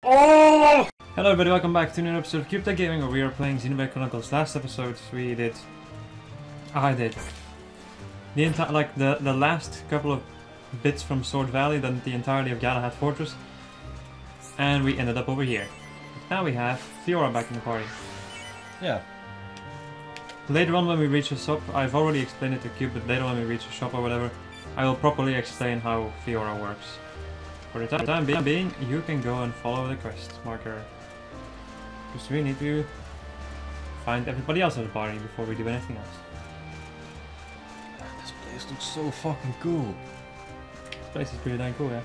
Oh! Hello everybody, welcome back to a new episode of Cube Gaming, where we are playing Xenoblade Chronicles. Last episode I did the entire, the last couple of bits from Sword Valley, then the entirety of Galahad Fortress, and we ended up over here. Now we have Fiora back in the party. Yeah. Later on when we reach the shop, I've already explained it to Cube, but later when we reach the shop or whatever, I will properly explain how Fiora works. For the time being, you can go and follow the quest marker. Because we need to find everybody else in the party before we do anything else. This place looks so fucking cool. This place is pretty damn cool, yeah.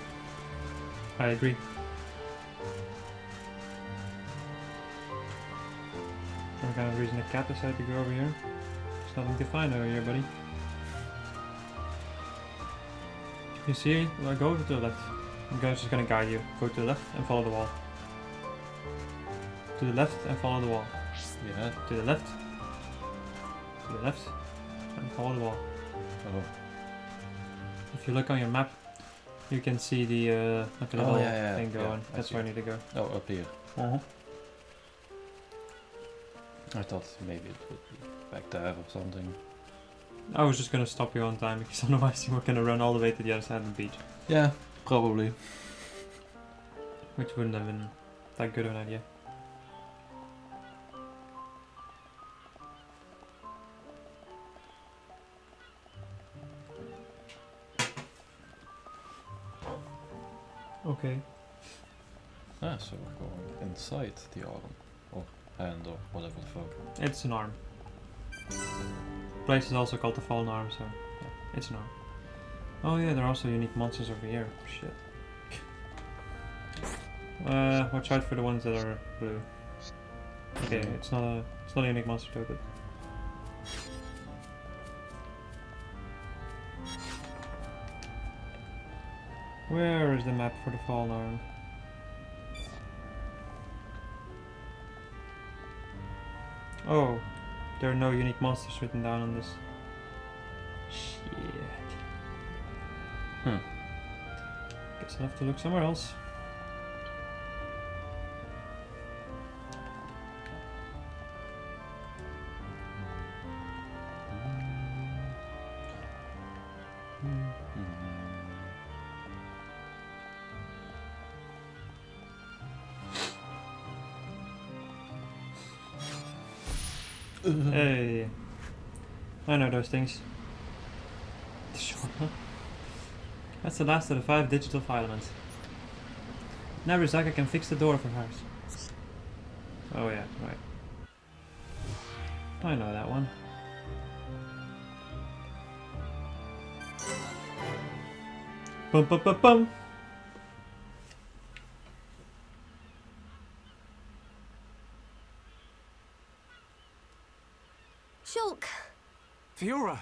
I agree. Some kind of reason the cat decided to go over here. There's nothing to find over here, buddy. You see? Well, go to the left. I'm just gonna guide you. Go to the left and follow the wall. To the left and follow the wall. Yeah. To the left. To the left. And follow the wall. Oh. If you look on your map, you can see the like a little thing going. Yeah, that's where I need to go. Oh, up here. Uh-huh. I thought maybe it would be back there or something. I was just gonna stop you on time because otherwise you were gonna run all the way to the other side of the beach. Yeah, probably. Which wouldn't have been that good of an idea. Okay. Ah, so we're going inside the arm. Or hand or whatever the fuck. It's an arm. The place is also called the Fallen Arm, so yeah, it's an arm. Oh yeah, there are also unique monsters over here. Shit. Watch out for the ones that are blue. Okay, it's not a unique monster though, but where is the map for the Fallen Arm? Oh, there are no unique monsters written down on this. Shit. Guess I'll have to look somewhere else. Hey, I know those things. That's the last of the 5 digital filaments. Now Rizaka can fix the door of her house. Oh yeah, right. I know that one. Bum bum bum bum! Shulk! Fiora!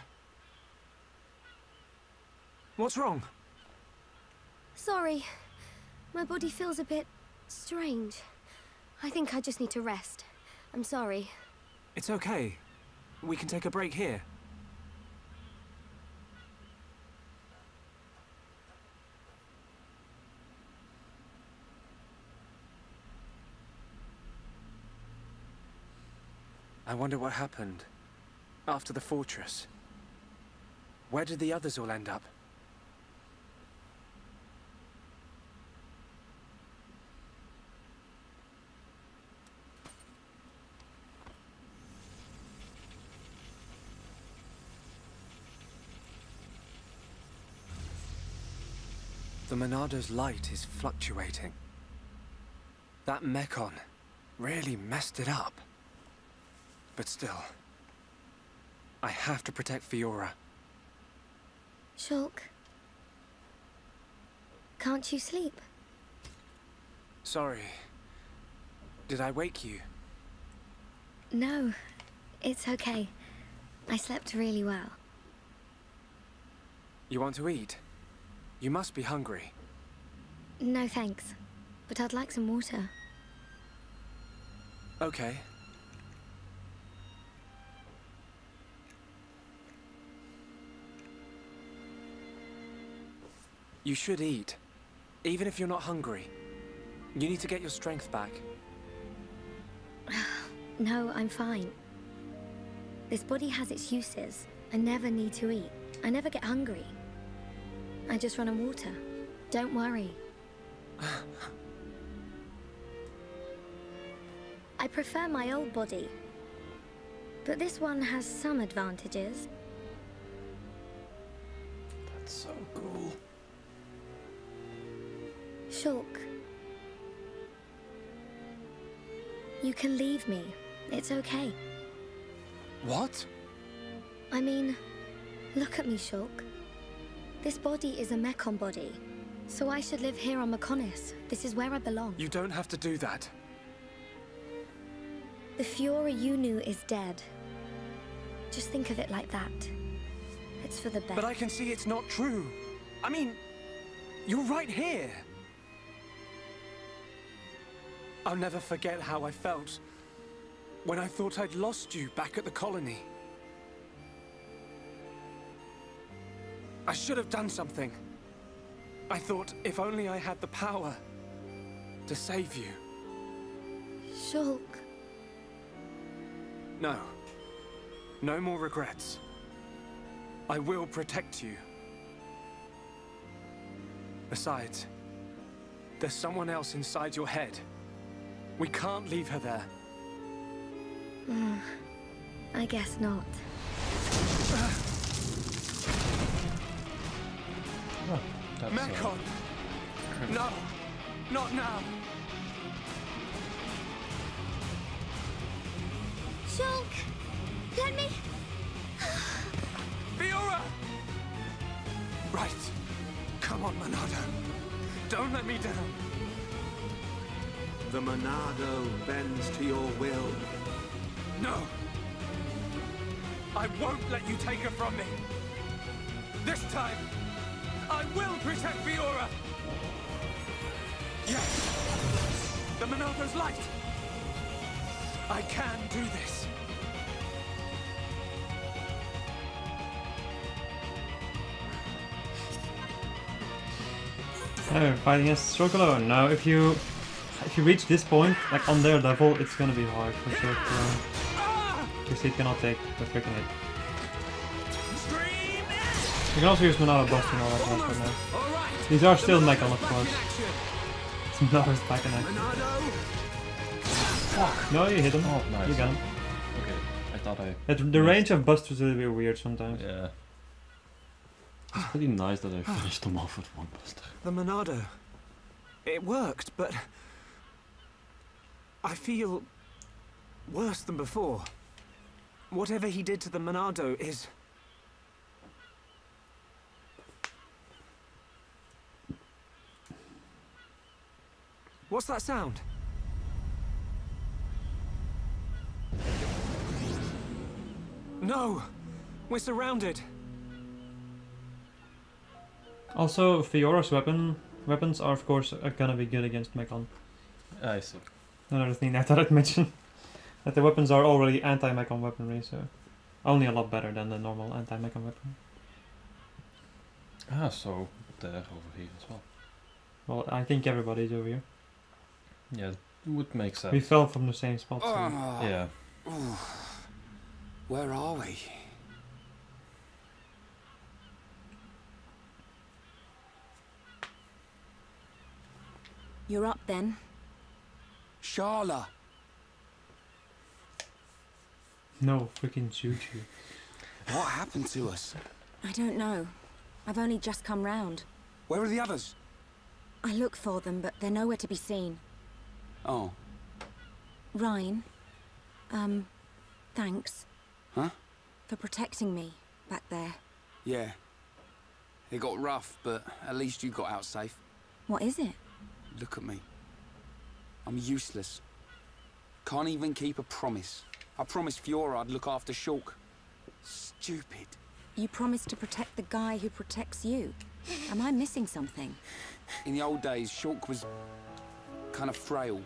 What's wrong? Sorry. My body feels a bit strange. I think I just need to rest. I'm sorry. It's okay. We can take a break here. I wonder what happened after the fortress. Where did the others all end up? The Monado's light is fluctuating. That Mekon really messed it up. But still, I have to protect Fiora. Shulk. Can't you sleep? Sorry. Did I wake you? No, it's okay. I slept really well. You want to eat? You must be hungry. No thanks, but I'd like some water. Okay. You should eat, even if you're not hungry. You need to get your strength back. No, I'm fine. This body has its uses. I never need to eat. I never get hungry. I just run on water. Don't worry. I prefer my old body. But this one has some advantages. That's so cool. Shulk. You can leave me. It's okay. What? I mean, look at me, Shulk. This body is a Mekon body. So I should live here on Mekonis. This is where I belong. You don't have to do that. The Fiora you knew is dead. Just think of it like that. It's for the best. But I can see it's not true. I mean, you're right here. I'll never forget how I felt when I thought I'd lost you back at the colony. I should have done something. I thought if only I had the power to save you. Shulk. No. No more regrets. I will protect you. Besides, there's someone else inside your head. We can't leave her there. I guess not. Oh, that's, Mekon! No! Not now! Shulk! Let me... Fiora! Right. Come on, Monado. Don't let me down. The Monado bends to your will. No! I won't let you take her from me! This time, I will protect Fiora! Yes! The Monado's light! I can do this! Oh, fighting against Shulk alone. Now, if you reach this point, like on their level, it's gonna be hard for Shulk alone. Because he cannot take the freaking hit. You can also use Monado Bust and all that stuff right now. These are still Mekon, of course. It's Monado's back in action. Fuck! No, you hit him. Oh, nice. You got him. Okay, I thought I... The range of Bust was a little bit weird sometimes. Yeah. It's pretty nice that I finished them off with one buster. The Monado. It worked, but... I feel... worse than before. Whatever he did to the Monado is... What's that sound? No! We're surrounded! Also, Fiora's weapons are of course gonna be good against Mekon. I see. Another thing I thought I'd mention. That the weapons are already anti-Mekon weaponry, so... Only a lot better than the normal anti-Mekon weapon. Ah, so they're over here as well. Well, I think everybody's over here. Yeah, it would make sense. We fell from the same spot, so... Yeah. Where are we? You're up then. Sharla! No freaking choo-choo. What happened to us? I don't know. I've only just come round. Where are the others? I look for them, but they're nowhere to be seen. Oh. Ryan, thanks. Huh? For protecting me back there. Yeah. It got rough, but at least you got out safe. What is it? Look at me. I'm useless. Can't even keep a promise. I promised Fiora I'd look after Shulk. Stupid. You promised to protect the guy who protects you. Am I missing something? In the old days, Shulk was kind of frail.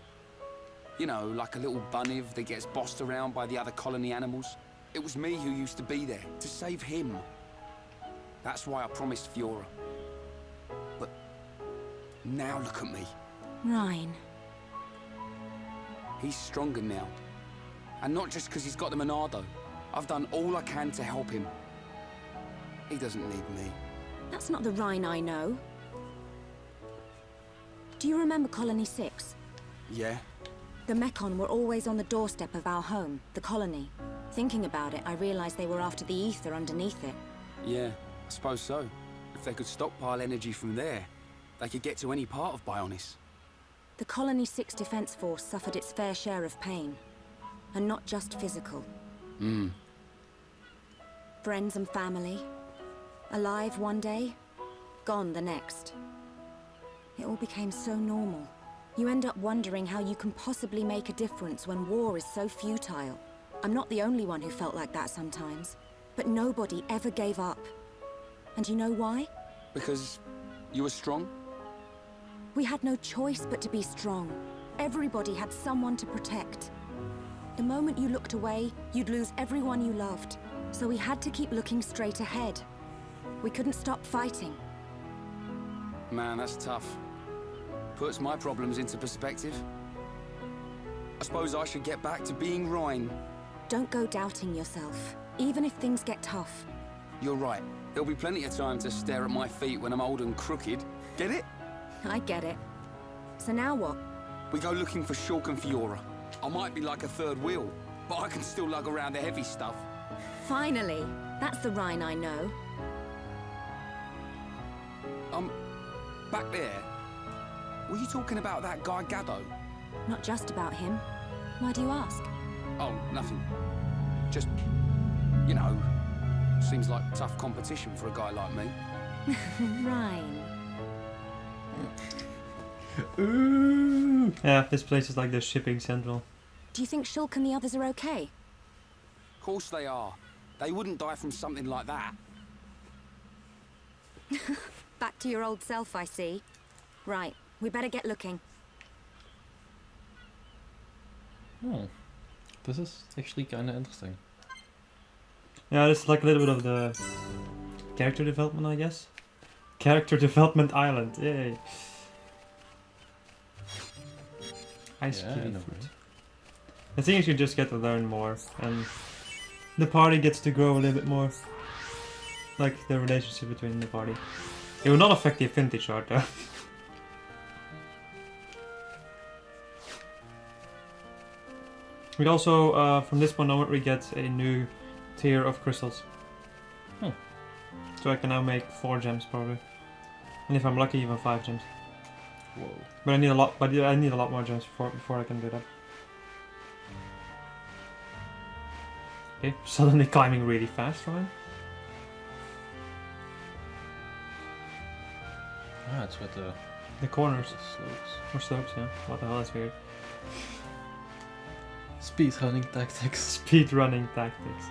You know, like a little bunniv that gets bossed around by the other colony animals. It was me who used to be there, to save him. That's why I promised Fiora. But now look at me. Ryan, He's stronger now. And not just because he's got the Monado. I've done all I can to help him. He doesn't need me. That's not the Rhine I know. Do you remember Colony 6? Yeah? The Mekon were always on the doorstep of our home, the colony. Thinking about it, I realized they were after the ether underneath it. Yeah, I suppose so. If they could stockpile energy from there, they could get to any part of Bionis. The Colony 6 Defense Force suffered its fair share of pain. And not just physical. Friends and family. Alive one day, gone the next. It all became so normal. You end up wondering how you can possibly make a difference when war is so futile. I'm not the only one who felt like that sometimes. But nobody ever gave up. And you know why? Because you were strong? We had no choice but to be strong. Everybody had someone to protect. The moment you looked away, you'd lose everyone you loved. So we had to keep looking straight ahead. We couldn't stop fighting. Man, that's tough. Puts my problems into perspective. I suppose I should get back to being Rhine. Don't go doubting yourself, even if things get tough. You're right. There'll be plenty of time to stare at my feet when I'm old and crooked. Get it? I get it. So now what? We go looking for Shulk and Fiora. I might be like a third wheel, but I can still lug around the heavy stuff. Finally! That's the Rhine I know. Back there, were you talking about that guy Gaddo? Not just about him. Why do you ask? Oh, nothing. Just, you know, seems like tough competition for a guy like me. Rhine. Ooh. Yeah, this place is like the shipping central. Do you think Shulk and the others are okay? Of course they are. They wouldn't die from something like that. Back to your old self, I see. Right, we better get looking. Oh, this is actually kind of interesting. Yeah, this is like a little bit of the character development, I guess. Character development island, yay. Ice Yeah, kiwi in a fruit. way. I think you just get to learn more, and the party gets to grow a little bit more. Like the relationship between the party. It will not affect the affinity chart though. We also, from this point onward, we get a new tier of crystals. Hmm. So I can now make 4 gems probably. And if I'm lucky, even 5 gems. Whoa. But I need a lot. But I need a lot more gems before I can do that. Okay, suddenly climbing really fast, right? Ah, it's with The corners the slopes. or slopes, yeah. What the hell, that's weird. Speedrunning tactics. Speedrunning tactics.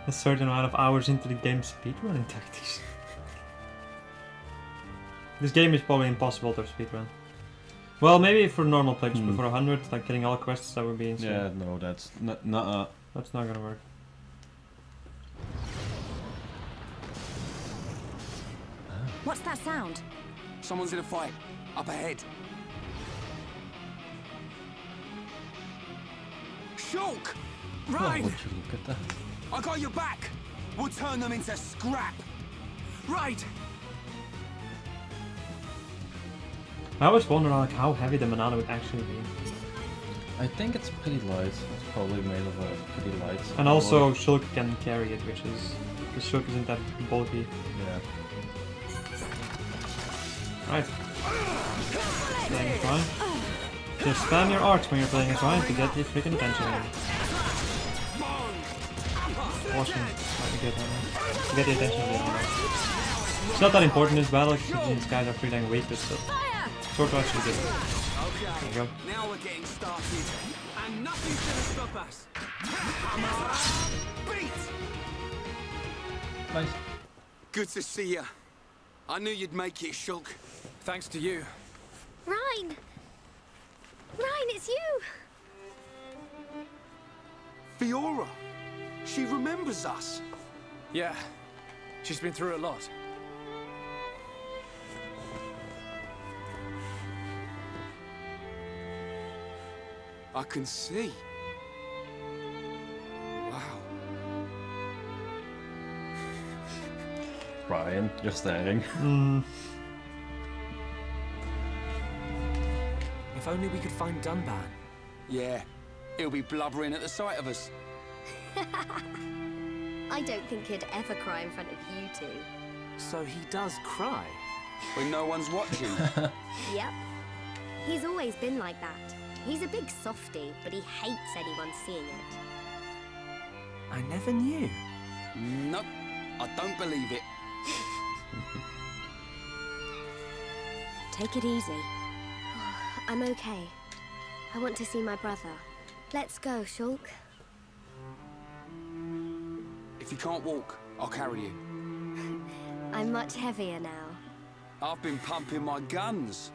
A certain amount of hours into the game, speedrunning tactics. This game is probably impossible to speedrun. Well, maybe for normal players, but for 100, like getting all quests, that would be insane. Yeah, no, that's not. That's not gonna work. What's that sound? Someone's in a fight. Up ahead. Shulk! Oh, Rhine! would you look at that? I got your back! We'll turn them into scrap! Right! I always wonder like how heavy the Monado would actually be. I think it's pretty light. It's probably made of a pretty light. And also Shulk can carry it, which is... because Shulk isn't that bulky. Yeah. Right. Playing as Rhine. Just spam your arts when you're playing as Rhine to get the freaking attention in. Awesome. Might be good, to get the attention of the enemy. It's not that important in this battle, because these guys are pretty dang weak, but still. Sort of actually good. There you go. Now we're getting started, and nothing's gonna stop us. Beat! Nice. Good to see you. I knew you'd make it, Shulk. Thanks to you. Rhine! Rhine, it's you! Fiora! She remembers us. Yeah, she's been through a lot. I can see. Wow. Ryan, you're staring. If only we could find Dunban. Yeah, he'll be blubbering at the sight of us. I don't think he'd ever cry in front of you two. So he does cry? When no one's watching. Yep. He's always been like that. He's a big softie, but he hates anyone seeing it. I never knew. Nope, I don't believe it. Take it easy. I'm okay. I want to see my brother. Let's go, Shulk. If you can't walk, I'll carry you. I'm much heavier now. I've been pumping my guns.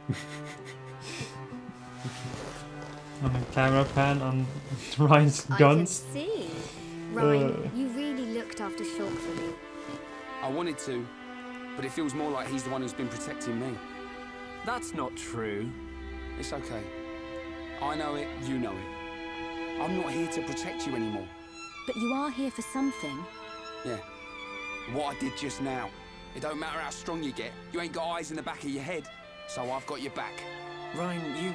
On a camera pan on Ryan's guns. I can see. Ryan, you really looked after Shulk for me. I wanted to, but it feels more like he's the one who's been protecting me. That's not true. It's okay. I know it, you know it. I'm not here to protect you anymore. But you are here for something. Yeah. What I did just now. It don't matter how strong you get, you ain't got eyes in the back of your head. So I've got your back. Ryan, you...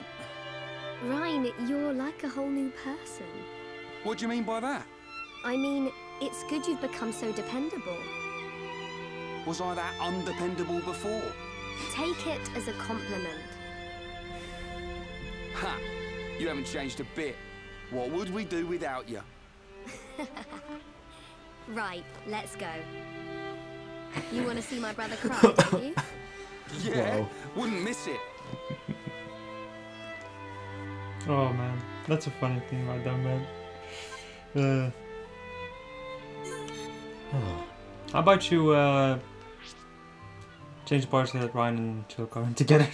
Ryan, you're like a whole new person. What do you mean by that? I mean, it's good you've become so dependable. Was I that undependable before? Take it as a compliment. Ha! You haven't changed a bit. What would we do without you? Right, let's go. You want to see my brother cry, don't you? Yeah, Wow. wouldn't miss it. Oh man, that's a funny thing about that man. How about you change the parts so that Ryan and Jill go in together?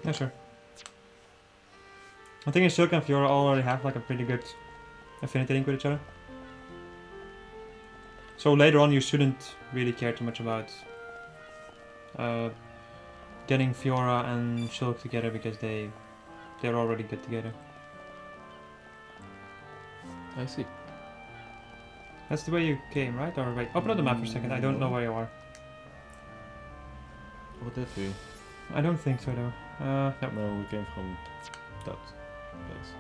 Yeah, sure. I think Shulk and Fiora already have like a pretty good affinity link with each other. So later on you shouldn't really care too much about getting Fiora and Shulk together because they're already good together. I see. That's the way you came, right? Or wait, open up the map for a second. I don't know where you are. What did we? I don't think so though. No. No, we came from that place.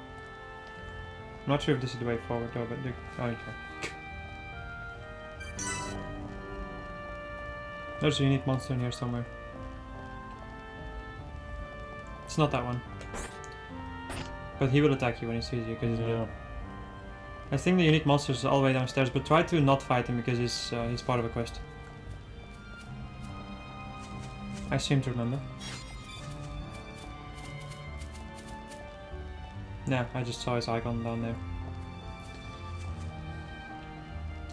I'm not sure if this is the way forward though, but oh, okay. There's a unique monster in here somewhere. It's not that one. But he will attack you when he sees you, because Yeah. I think the unique monster is all the way downstairs, but try to not fight him because he's part of a quest. I seem to remember. Yeah, I just saw his icon down there.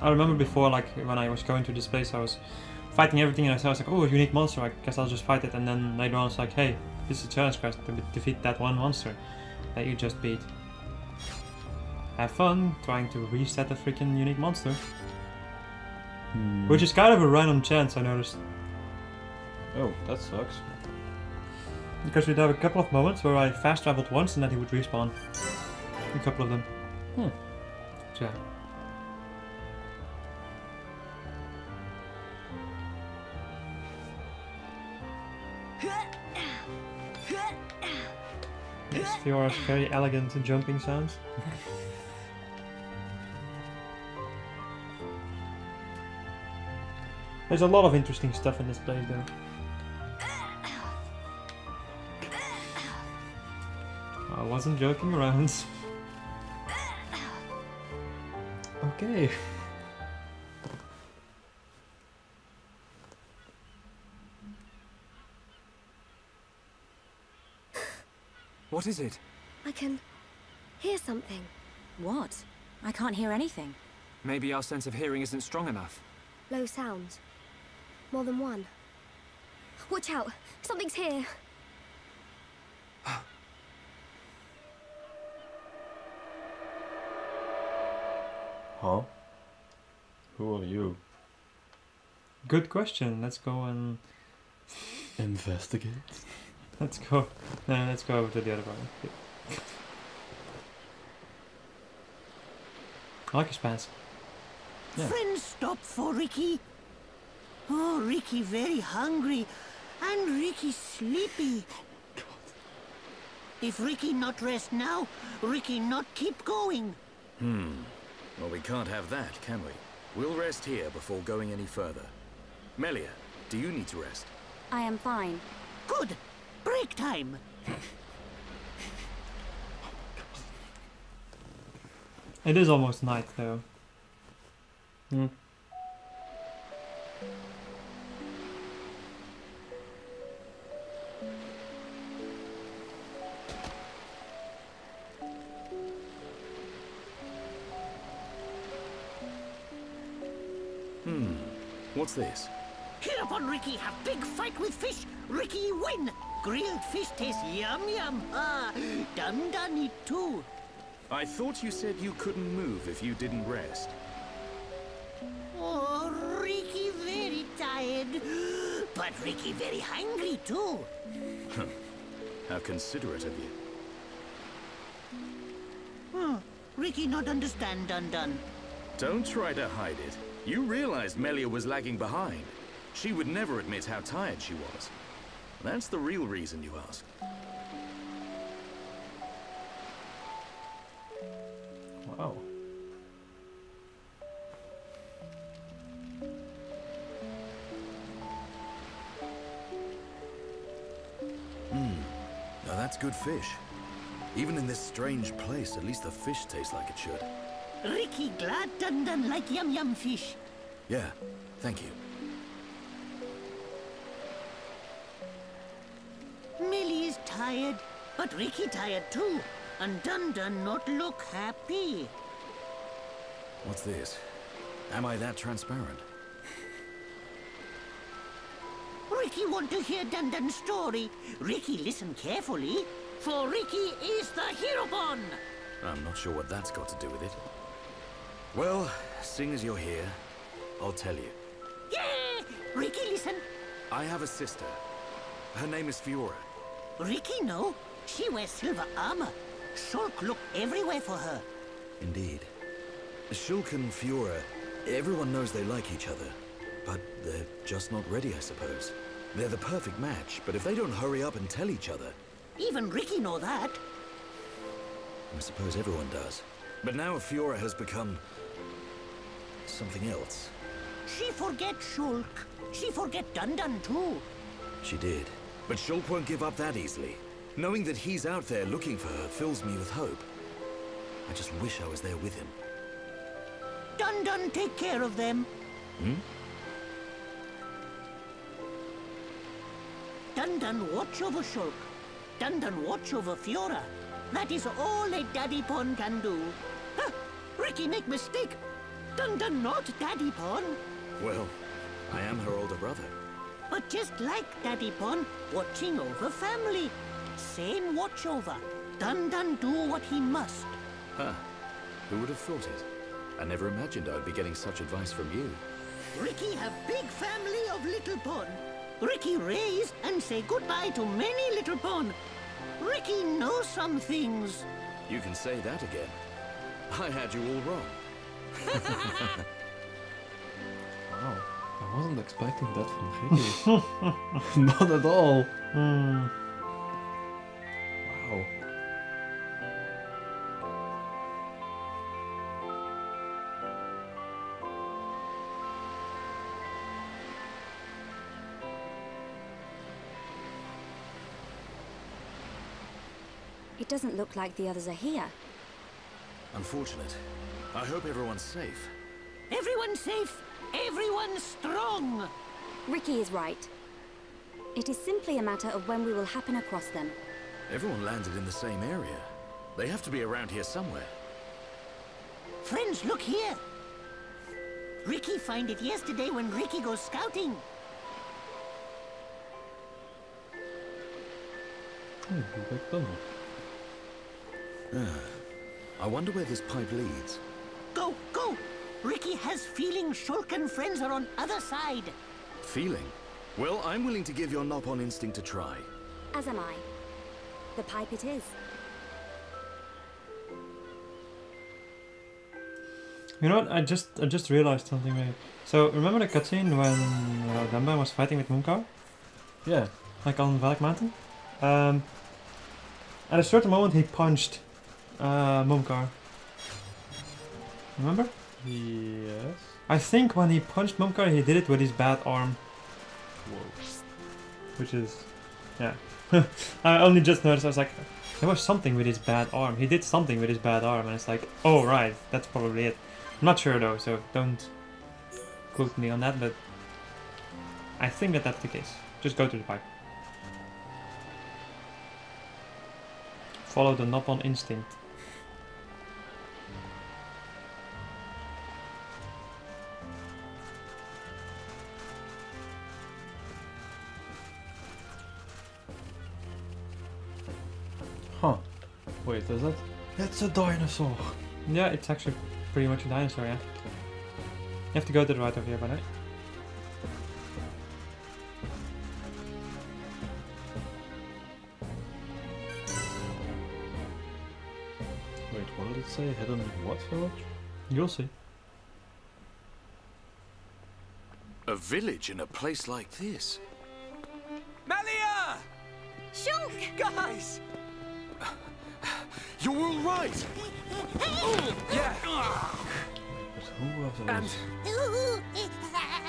I remember before, like, when I was going to this place, I was fighting everything and I was like, oh, a unique monster, I guess I'll just fight it, and then later on it's like, hey, this is a challenge quest to defeat that one monster that you just beat. Have fun trying to reset a freaking unique monster. Which is kind of a random chance, I noticed. Oh, that sucks. Because we'd have a couple of moments where I fast traveled once and then he would respawn. A couple of them. So yeah. Yes, Fiora's very elegant jumping sounds. There's a lot of interesting stuff in this place though. I wasn't joking around. Okay. What is it? I can hear something. What? I can't hear anything. Maybe our sense of hearing isn't strong enough. Low sounds. More than one. Watch out! Something's here! Huh? Who are you? Good question. Let's go and Investigate. Let's go. Let's go over to the other one. I like his pants. Yeah. Friends stop for Ricky. Oh, Ricky very hungry. And Ricky sleepy. If Ricky not rest now, Ricky not keep going. Well, we can't have that, can we? We'll rest here before going any further. Melia, do you need to rest? I am fine. Good. Break time. It is almost night though. What's this? Hereupon Ricky have big fight with fish. Ricky win. Grilled fish taste yum yum. Ah, done it too. I thought you said you couldn't move if you didn't rest. Oh, Ricky very tired. But Ricky very hungry too. How considerate of you. Ricky not understand done. Don't try to hide it. You realized Melia was lagging behind. She would never admit how tired she was. That's the real reason you ask. Wow. Now that's good fish. Even in this strange place, at least the fish tastes like it should. Ricky glad done like yum yum fish. Yeah, thank you. Millie is tired, but Ricky tired too. And Dun not look happy. What's this? Am I that transparent? Ricky want to hear Dun story. Ricky listen carefully, for Ricky is the Heropon. I'm not sure what that's got to do with it. Well, seeing as you're here, I'll tell you. Yeah! Ricky listen. I have a sister. Her name is Fiora. Ricky know. She wears silver armor. Shulk look everywhere for her. Indeed. Shulk and Fiora, everyone knows they like each other. But they're just not ready, I suppose. They're the perfect match, but if they don't hurry up and tell each other... Even Ricky know that. I suppose everyone does. But now Fiora has become... something else. She forget Shulk. She forget Dun too. She did. But Shulk won't give up that easily. Knowing that he's out there looking for her fills me with hope. I just wish I was there with him. Dun take care of them. Dun watch over Shulk. Dun watch over Fiora. That is all a Daddy Pon can do. Huh, Ricky make mistake. Dun not Daddy Pon. Well, I am her older brother. But just like Daddy Pon, watching over family. Same watch over. Dun do what he must. Huh. Who would have thought it? I never imagined I'd be getting such advice from you. Ricky have big family of little Pon. Ricky raise and say goodbye to many little Pon. Ricky knows some things. You can say that again. I had you all wrong. Wow. I wasn't expecting that from Ricky. Not at all. Wow. It doesn't look like the others are here. Unfortunate. I hope everyone's safe. Everyone safe. Everyone strong. Ricky is right. It is simply a matter of when we will happen across them. Everyone landed in the same area. They have to be around here somewhere. Friends, look here. Ricky find it yesterday when Ricky goes scouting. I wonder where this pipe leads. Go! Ricky has feeling Shulk and friends are on other side. Feeling? Well, I'm willing to give your Nopon instinct a try. As am I. The pipe it is. You know what? I just realized something. Maybe. So remember the cutscene when Dunban was fighting with Mooncar? Yeah. Like on Valak Mountain? At a certain moment he punched Mooncar. Remember? Yes. I think when he punched Mooncar he did it with his bad arm. Whoa. Which is... yeah. I only just noticed, I was like, there was something with his bad arm. He did something with his bad arm and it's like, oh right, that's probably it. I'm not sure though, so don't quote me on that, but I think that that's the case. Just go to the pipe. Follow the knob on instinct. Huh. Wait, is that? It's a dinosaur. Yeah, it's actually pretty much a dinosaur, yeah. You have to go to the right over here, by the way. Wait, what did it say? Hidden what village? You'll see. A village in a place like this? Melia! Shulk! Guys! You're all right! Yeah, But who of and those?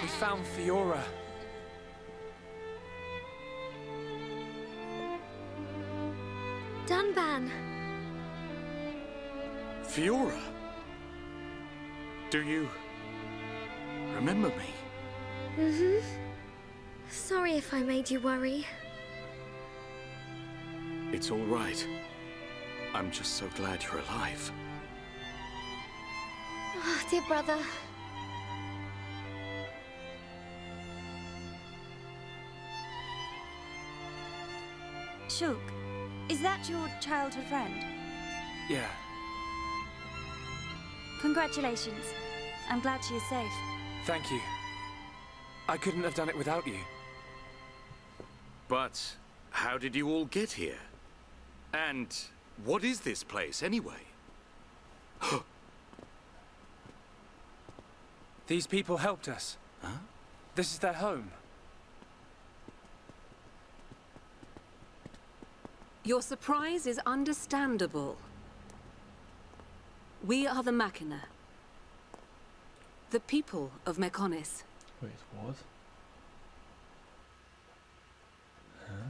we found Fiora. Dunban. Fiora? Do you remember me? Mm-hmm. Sorry if I made you worry. It's all right. I'm just so glad you're alive. Oh, dear brother. Shulk, is that your childhood friend? Yeah, Congratulations. I'm glad she is safe. thank you. I couldn't have done it without you. But how did you all get here? And what is this place anyway? These people helped us. Huh? This is their home. Your surprise is understandable. We are the Machina. The people of Mechonis. Wait, what? Huh?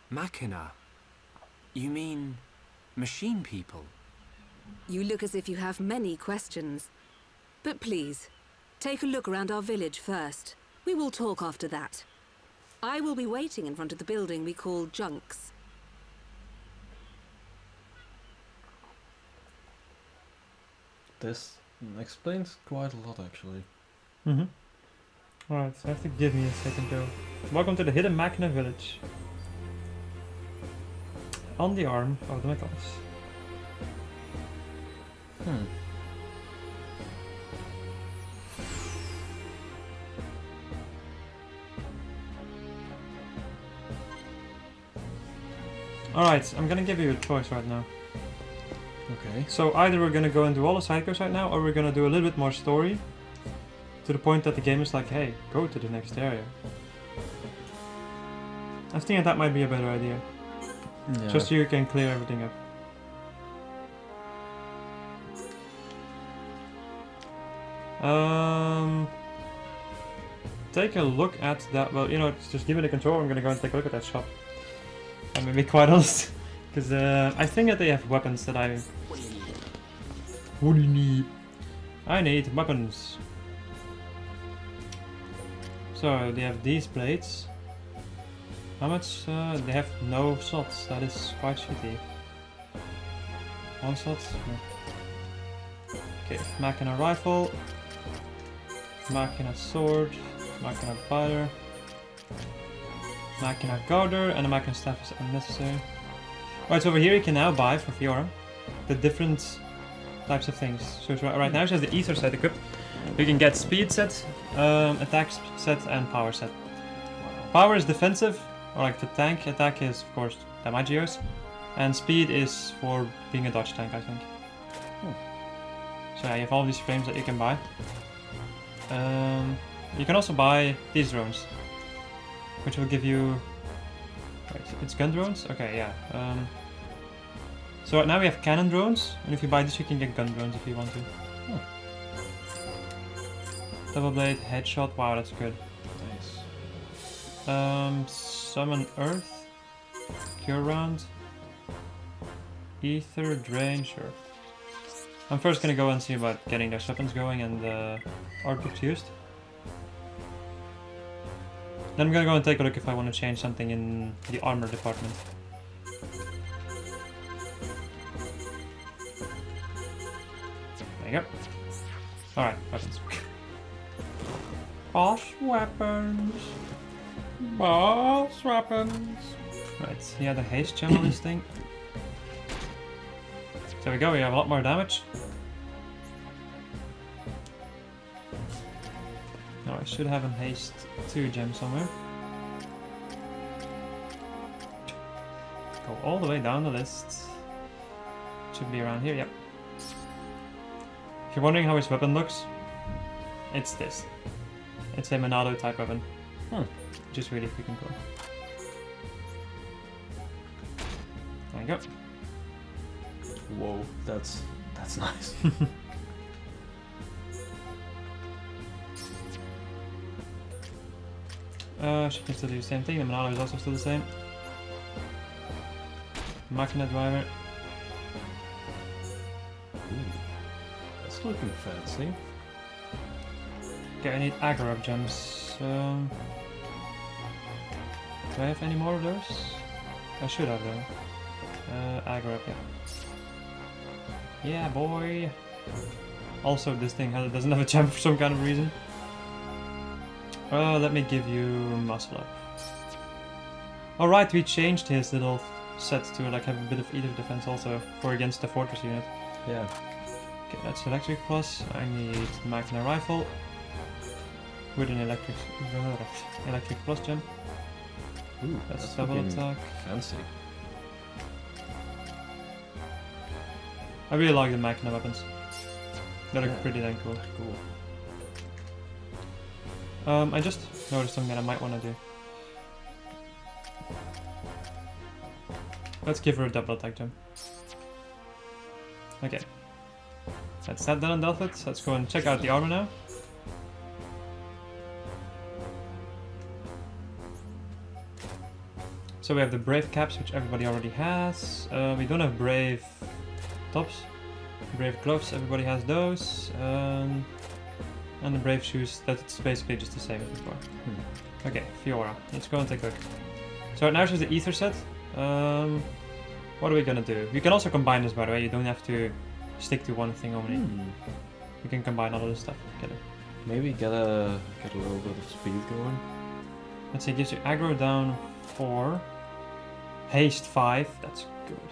Machina? You mean machine people? You look as if you have many questions. But please, take a look around our village first. We will talk after that. I will be waiting in front of the building we call Junks. This explains quite a lot, actually. Mm-hmm. Alright, so I have to give me a second though. Welcome to the Hidden Machina village. On the arm of the Mechonis. Hmm. Alright, I'm gonna give you a choice right now. Okay. So either we're gonna go and do all the side quests right now, or we're gonna do a little bit more story. To the point that the game is like, hey, go to the next area. I think that might be a better idea. Yeah. Just so you can clear everything up. Take a look at that. Well, you know, just give me the controller. I'm gonna go and take a look at that shop. I'm gonna be quite honest, because I think that they have weapons that I. What do you need? I need weapons. So they have these blades. How much? They have no slots. That is quite shitty. One slot. No. Okay, Machina rifle. Machina sword. Machina biter. Machina garter, and a Machina staff is unnecessary. Alright, so over here you can now buy for Fiora the different types of things. So right now she has the ether set equipped. You can get speed set, attack set, and power set. Power is defensive, or like the tank. Attack is, of course, Damagios. And speed is for being a dodge tank, I think. So yeah, you have all these frames that you can buy. You can also buy these drones, which will give you... Wait, it's gun drones? Okay, yeah. So right now we have cannon drones, and if you buy this you can get gun drones if you want to. Double blade, headshot, wow, that's good. Nice. Summon Earth, Cure Round, Ether, Drain, sure. I'm first gonna go and see about getting those weapons going and the art books used. Then I'm gonna go and take a look if I want to change something in the armor department. There you go. Alright, weapons. Boss weapons. Boss weapons. Right, yeah, the haste gem on this thing. There we go, we have a lot more damage. Now I should have a haste 2 gem somewhere. Go all the way down the list. Should be around here, yep. If you're wondering how his weapon looks, it's this. It's a Monado type weapon. Which is really freaking cool. There you go. Whoa, that's nice. She can still do the same thing. The Monado is also still the same. Machina driver. Ooh, that's looking fancy. Okay, I need aggro up gems. Do I have any more of those? I should have though. Aggro up, yeah. Yeah, boy. Also, this thing doesn't have a gem for some kind of reason. Let me give you muscle up. Alright, we changed his little set to like have a bit of ether defense also for against the fortress unit. Yeah. Okay, that's electric plus. I need Magna rifle with an electric plus gem. Ooh, that's double attack. Fancy. I really like the Magna weapons. They look pretty dang cool. Cool. I just noticed something that I might want to do. Let's give her a double attack gem. Okay. That's that done and dealt with. Let's go and check out the armor now. So we have the brave caps, which everybody already has. We don't have brave tops. Brave gloves, everybody has those. And the brave shoes, that's basically just the same as before. Okay, Fiora. Let's go and take a look. So now she's the ether set. What are we gonna do? You can also combine this, by the way. You don't have to stick to one thing only. You can combine all of this stuff together. Maybe get a little bit of speed going. Let's see, it gives you aggro down 4. Haste 5, that's good.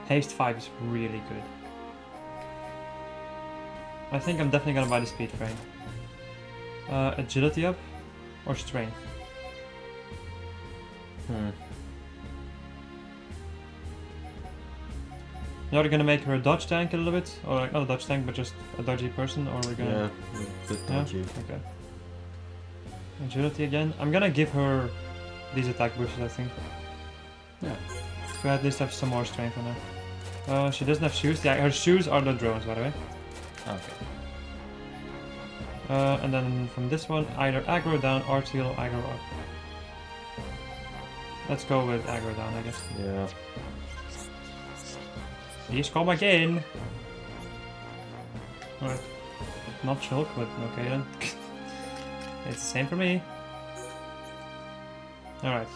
Haste 5 is really good. I think I'm definitely gonna buy the speed frame. Agility up or strength? Now we're gonna make her a dodge tank a little bit, or like not a dodge tank, but just a dodgy person, or we're gonna... Yeah, a bit dodgy. Okay. Agility again. I'm gonna give her these attack boosts, I think. Yeah. To at least have some more strength on her. She doesn't have shoes. Yeah, her shoes are the drones, by the way. Okay. And then from this one, either aggro down or heal aggro up. Let's go with aggro down, I guess. Yeah. Please come again! Alright. Not Shulk, but okay then. It's the same for me. Alright.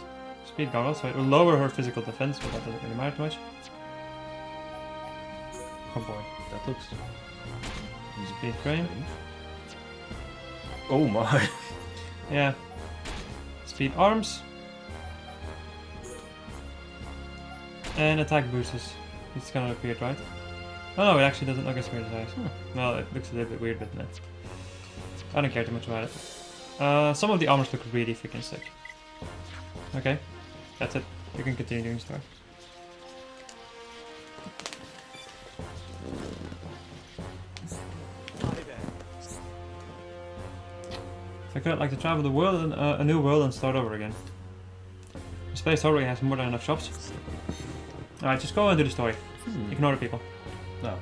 Speed goggles, so it will lower her physical defense, but that doesn't really matter too much. Oh boy. That looks... Speed frame. Oh my! Yeah. Speed arms. And attack boosts. It's gonna look weird, right? Oh no, it actually doesn't look as weird as I thought. Well, it looks a little bit weird, but no. I don't care too much about it. Some of the armors look really freaking sick. Okay, that's it. You can continue doing stuff. I could like to travel the world and a new world and start over again. This place already has more than enough shops. Alright, just go and do the story. Ignore the people. No,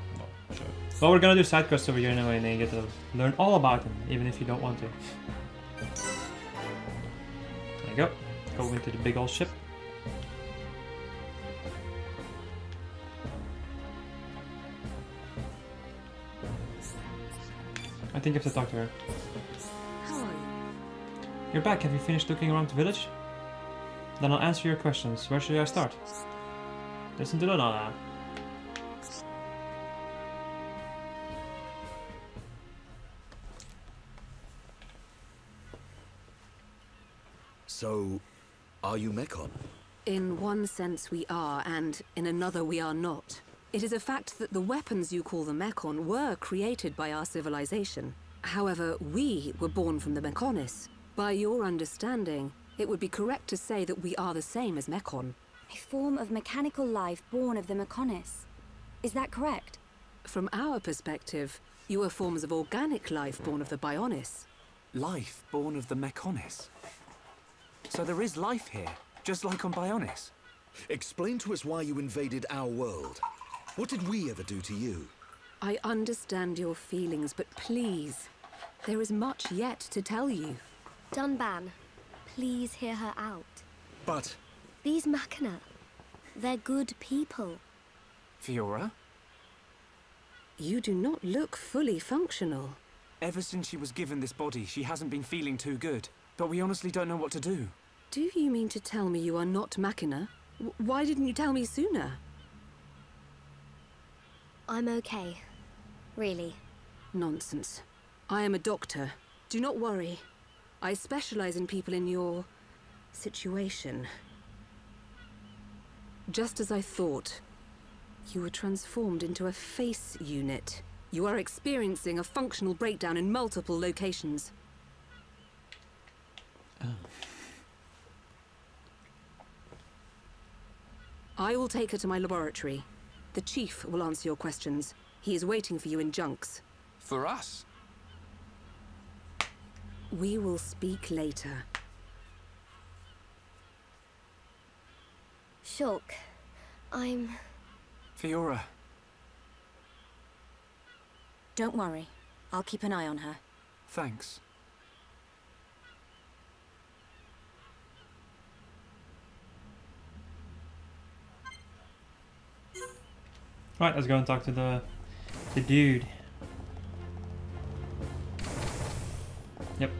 sure. Well, we're gonna do side quests over here anyway, and then you get to learn all about them, even if you don't want to. There you go. Go into the big old ship. I think you have to talk to her. How are you? You're back. Have you finished looking around the village? Then I'll answer your questions. Where should I start? Listen to the Nana. So, are you Mekon? In one sense we are, and in another we are not. It is a fact that the weapons you call the Mekon were created by our civilization. However, we were born from the Mekonis. By your understanding, it would be correct to say that we are the same as Mekon. A form of mechanical life born of the Mekonis. Is that correct? From our perspective, you are forms of organic life born of the Bionis. Life born of the Mekonis. So there is life here, just like on Bionis. Explain to us why you invaded our world. What did we ever do to you? I understand your feelings, but please, there is much yet to tell you. Dunban, please hear her out. But... These Machina, they're good people. Fiora? You do not look fully functional. Ever since she was given this body, she hasn't been feeling too good. But we honestly don't know what to do. Do you mean to tell me you are not Machina? Why didn't you tell me sooner? I'm okay. Really. Nonsense. I am a doctor. Do not worry. I specialize in people in your... situation. Just as I thought. You were transformed into a face unit. You are experiencing a functional breakdown in multiple locations. Oh. I will take her to my laboratory. The chief will answer your questions. He is waiting for you in Junks. For us? We will speak later. Shulk, I'm... Fiora. Don't worry. I'll keep an eye on her. Thanks. Right, let's go and talk to the dude. Yep.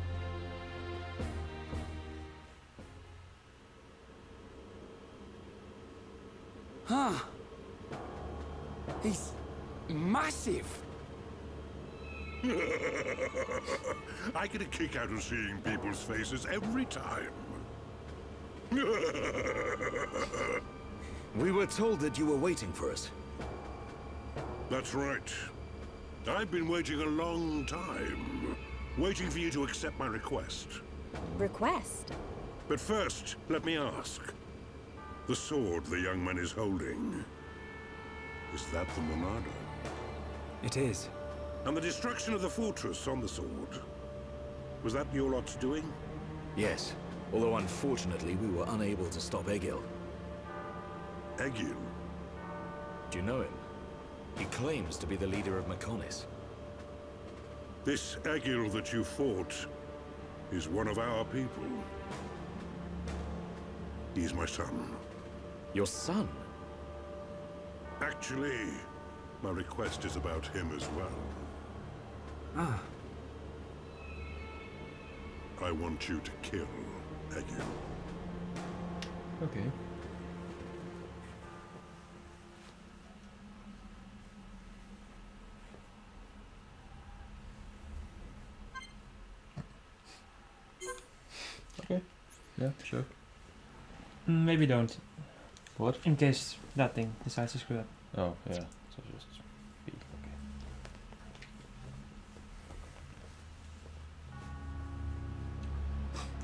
Huh. He's massive. I get a kick out of seeing people's faces every time. We were told that you were waiting for us. That's right. I've been waiting a long time. Waiting for you to accept my request. Request? But first, let me ask. The sword the young man is holding, is that the Monado? It is. And the destruction of the fortress on the sword, was that your lot's doing? Yes, although unfortunately we were unable to stop Egil. Egil? Do you know him? He claims to be the leader of Mekonis. This Egil that you fought is one of our people. He's my son. Your son? Actually, my request is about him as well. Ah. I want you to kill Egil. Okay. Okay. Yeah, sure. Maybe don't. What? In case that thing decides to screw up. Oh, yeah. So just be okay.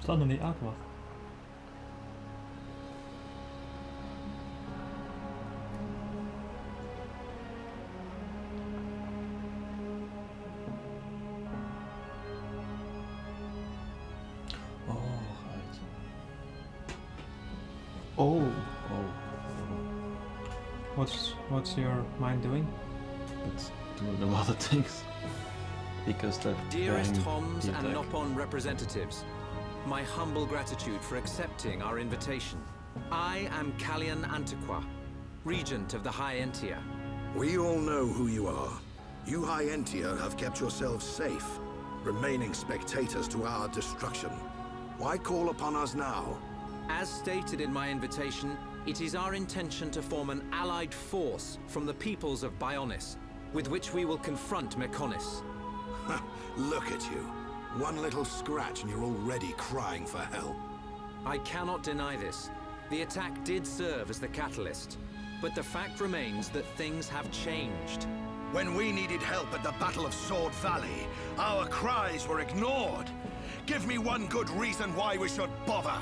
Suddenly aqua. Oh. Oh. What's your mind doing? It's doing a lot of things. Because they're Dearest trying Homs the and attack. Nopon representatives, my humble gratitude for accepting our invitation. I am Callian Antiqua, Regent of the High Entia. We all know who you are. You High Entia have kept yourselves safe, remaining spectators to our destruction. Why call upon us now? As stated in my invitation, it is our intention to form an allied force from the peoples of Bionis, with which we will confront Mechonis. Look at you. One little scratch and you're already crying for help. I cannot deny this. The attack did serve as the catalyst, but the fact remains that things have changed. When we needed help at the Battle of Sword Valley, our cries were ignored. Give me one good reason why we should bother.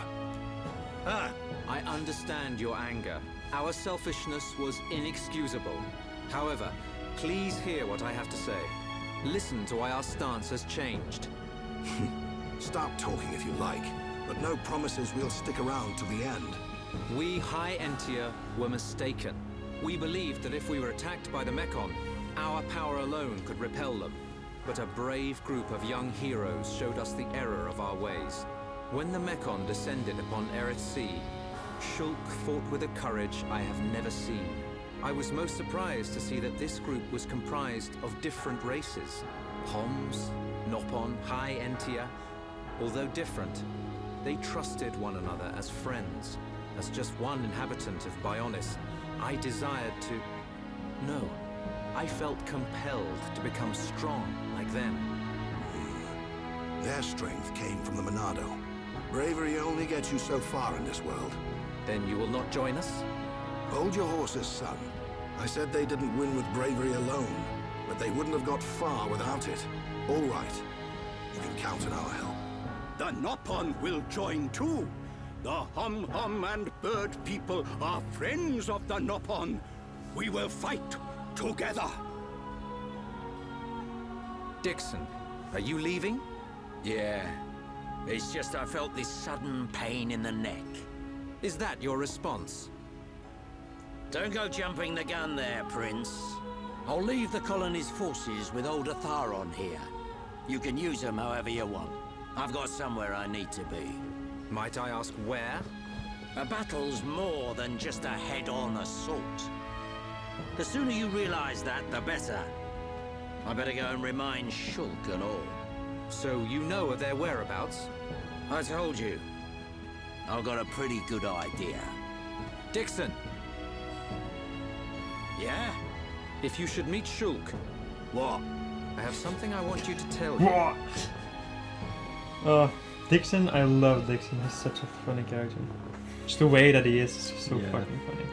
I understand your anger. Our selfishness was inexcusable. However, please hear what I have to say. Listen to why our stance has changed. Stop talking if you like, but no promises we'll stick around to the end. We High Entia were mistaken. We believed that if we were attacked by the Mechon, our power alone could repel them. But a brave group of young heroes showed us the error of our ways. When the Mechon descended upon Aerith Sea, Shulk fought with a courage I have never seen. I was most surprised to see that this group was comprised of different races. Homs, Nopon, High Entia. Although different, they trusted one another as friends. As just one inhabitant of Bionis, I desired to... No, I felt compelled to become strong like them. Their strength came from the Monado. Bravery only gets you so far in this world. Then you will not join us? Hold your horses, son. I said they didn't win with bravery alone, but they wouldn't have got far without it. All right. You can count on our help. The Nopon will join too. The Hum-Hum and Bird people are friends of the Nopon. We will fight together. Dixon, are you leaving? Yeah. It's just I felt this sudden pain in the neck. Is that your response? Don't go jumping the gun there, Prince. I'll leave the colony's forces with old Atharon here. You can use them however you want. I've got somewhere I need to be. Might I ask where? A battle's more than just a head-on assault. The sooner you realize that, the better. I better go and remind Shulk and all. So you know of their whereabouts? I told you. I've got a pretty good idea. Dixon! Yeah? If you should meet Shulk... What? I have something I want you to tell you. What? Dixon, I love Dixon. He's such a funny character. Just the way that he is so fucking funny.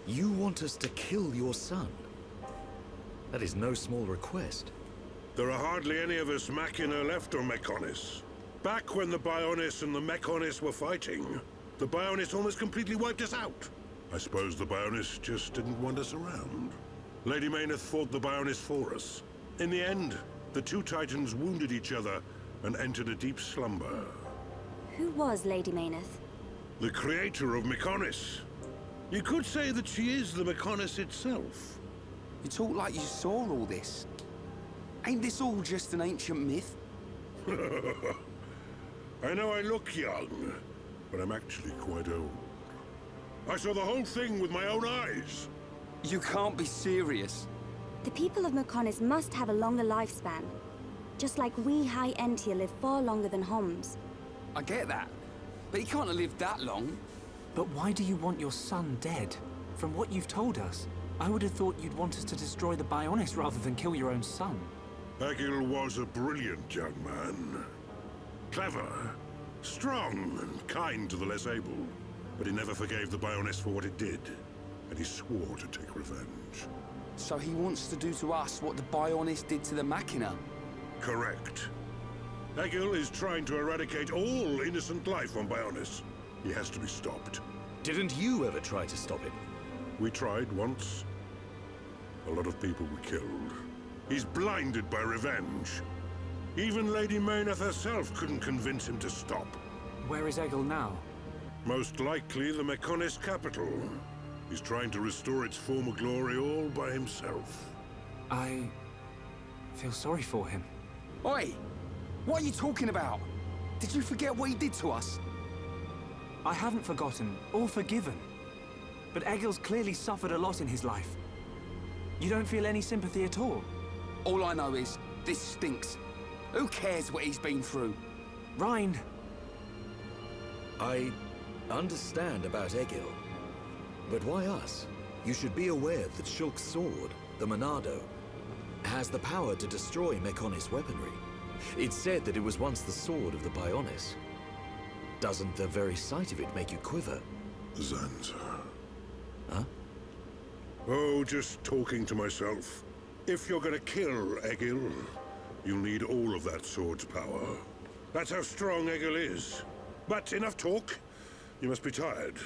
You want us to kill your son? That is no small request. There are hardly any of us Machina left on Mechonis. Back when the Bionis and the Mechonis were fighting, the Bionis almost completely wiped us out. I suppose the Bionis just didn't want us around. Lady Mayneth fought the Bionis for us. In the end, the two Titans wounded each other and entered a deep slumber. Who was Lady Mayneth? The creator of Mechonis. You could say that she is the Mechonis itself. You talk like you saw all this. Ain't this all just an ancient myth? I know I look young, but I'm actually quite old. I saw the whole thing with my own eyes. You can't be serious. The people of Mechonis must have a longer lifespan. Just like we High Entia live far longer than Homs. I get that, but he can't have lived that long. But why do you want your son dead? From what you've told us, I would have thought you'd want us to destroy the Bionis rather than kill your own son. Egil was a brilliant young man. Clever, strong, and kind to the less able. But he never forgave the Bionis for what it did, and he swore to take revenge. So he wants to do to us what the Bionis did to the Machina? Correct. Egil is trying to eradicate all innocent life on Bionis. He has to be stopped. Didn't you ever try to stop him? We tried once. A lot of people were killed. He's blinded by revenge. Even Lady Mayneth herself couldn't convince him to stop. Where is Egil now? Most likely the Mechonis capital. He's trying to restore its former glory all by himself. I feel sorry for him. Oi! What are you talking about? Did you forget what he did to us? I haven't forgotten or forgiven. But Egil's clearly suffered a lot in his life. You don't feel any sympathy at all? All I know is, this stinks. Who cares what he's been through? Rhine! I understand about Egil. But why us? You should be aware that Shulk's sword, the Monado, has the power to destroy Mechonis weaponry. It's said that it was once the sword of the Bionis. Doesn't the very sight of it make you quiver? Zanza. Huh? Oh, just talking to myself. If you're gonna kill Egil, you'll need all of that sword's power. That's how strong Egil is. But enough talk. You must be tired.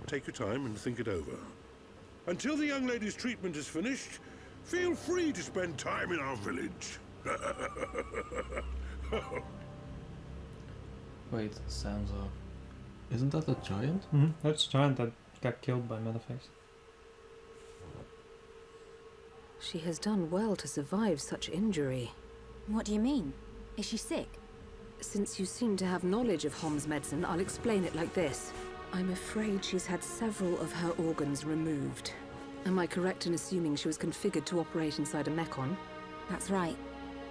Take your time and think it over. Until the young lady's treatment is finished, feel free to spend time in our village. Wait, Sansa. Isn't that a giant? Mm-hmm. That's a giant that got killed by Metaface. She has done well to survive such injury. What do you mean? Is she sick? Since you seem to have knowledge of Hom's medicine, I'll explain it like this. I'm afraid she's had several of her organs removed. Am I correct in assuming she was configured to operate inside a Mechon? That's right.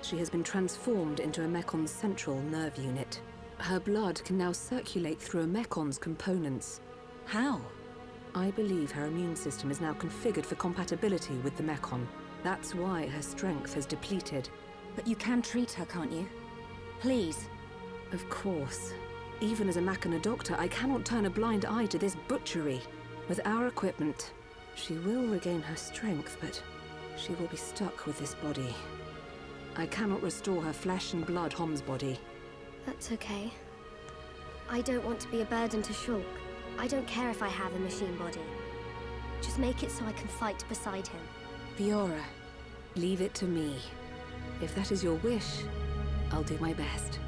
She has been transformed into a Mekon's central nerve unit. Her blood can now circulate through a Mekon's components. How? I believe her immune system is now configured for compatibility with the Mekon. That's why her strength has depleted. But you can treat her, can't you? Please. Of course. Even as a Machina doctor, I cannot turn a blind eye to this butchery. With our equipment, she will regain her strength, but she will be stuck with this body. I cannot restore her flesh and blood Hom's body. That's okay. I don't want to be a burden to Shulk. I don't care if I have a machine body. Just make it so I can fight beside him. Fiora, leave it to me. If that is your wish, I'll do my best.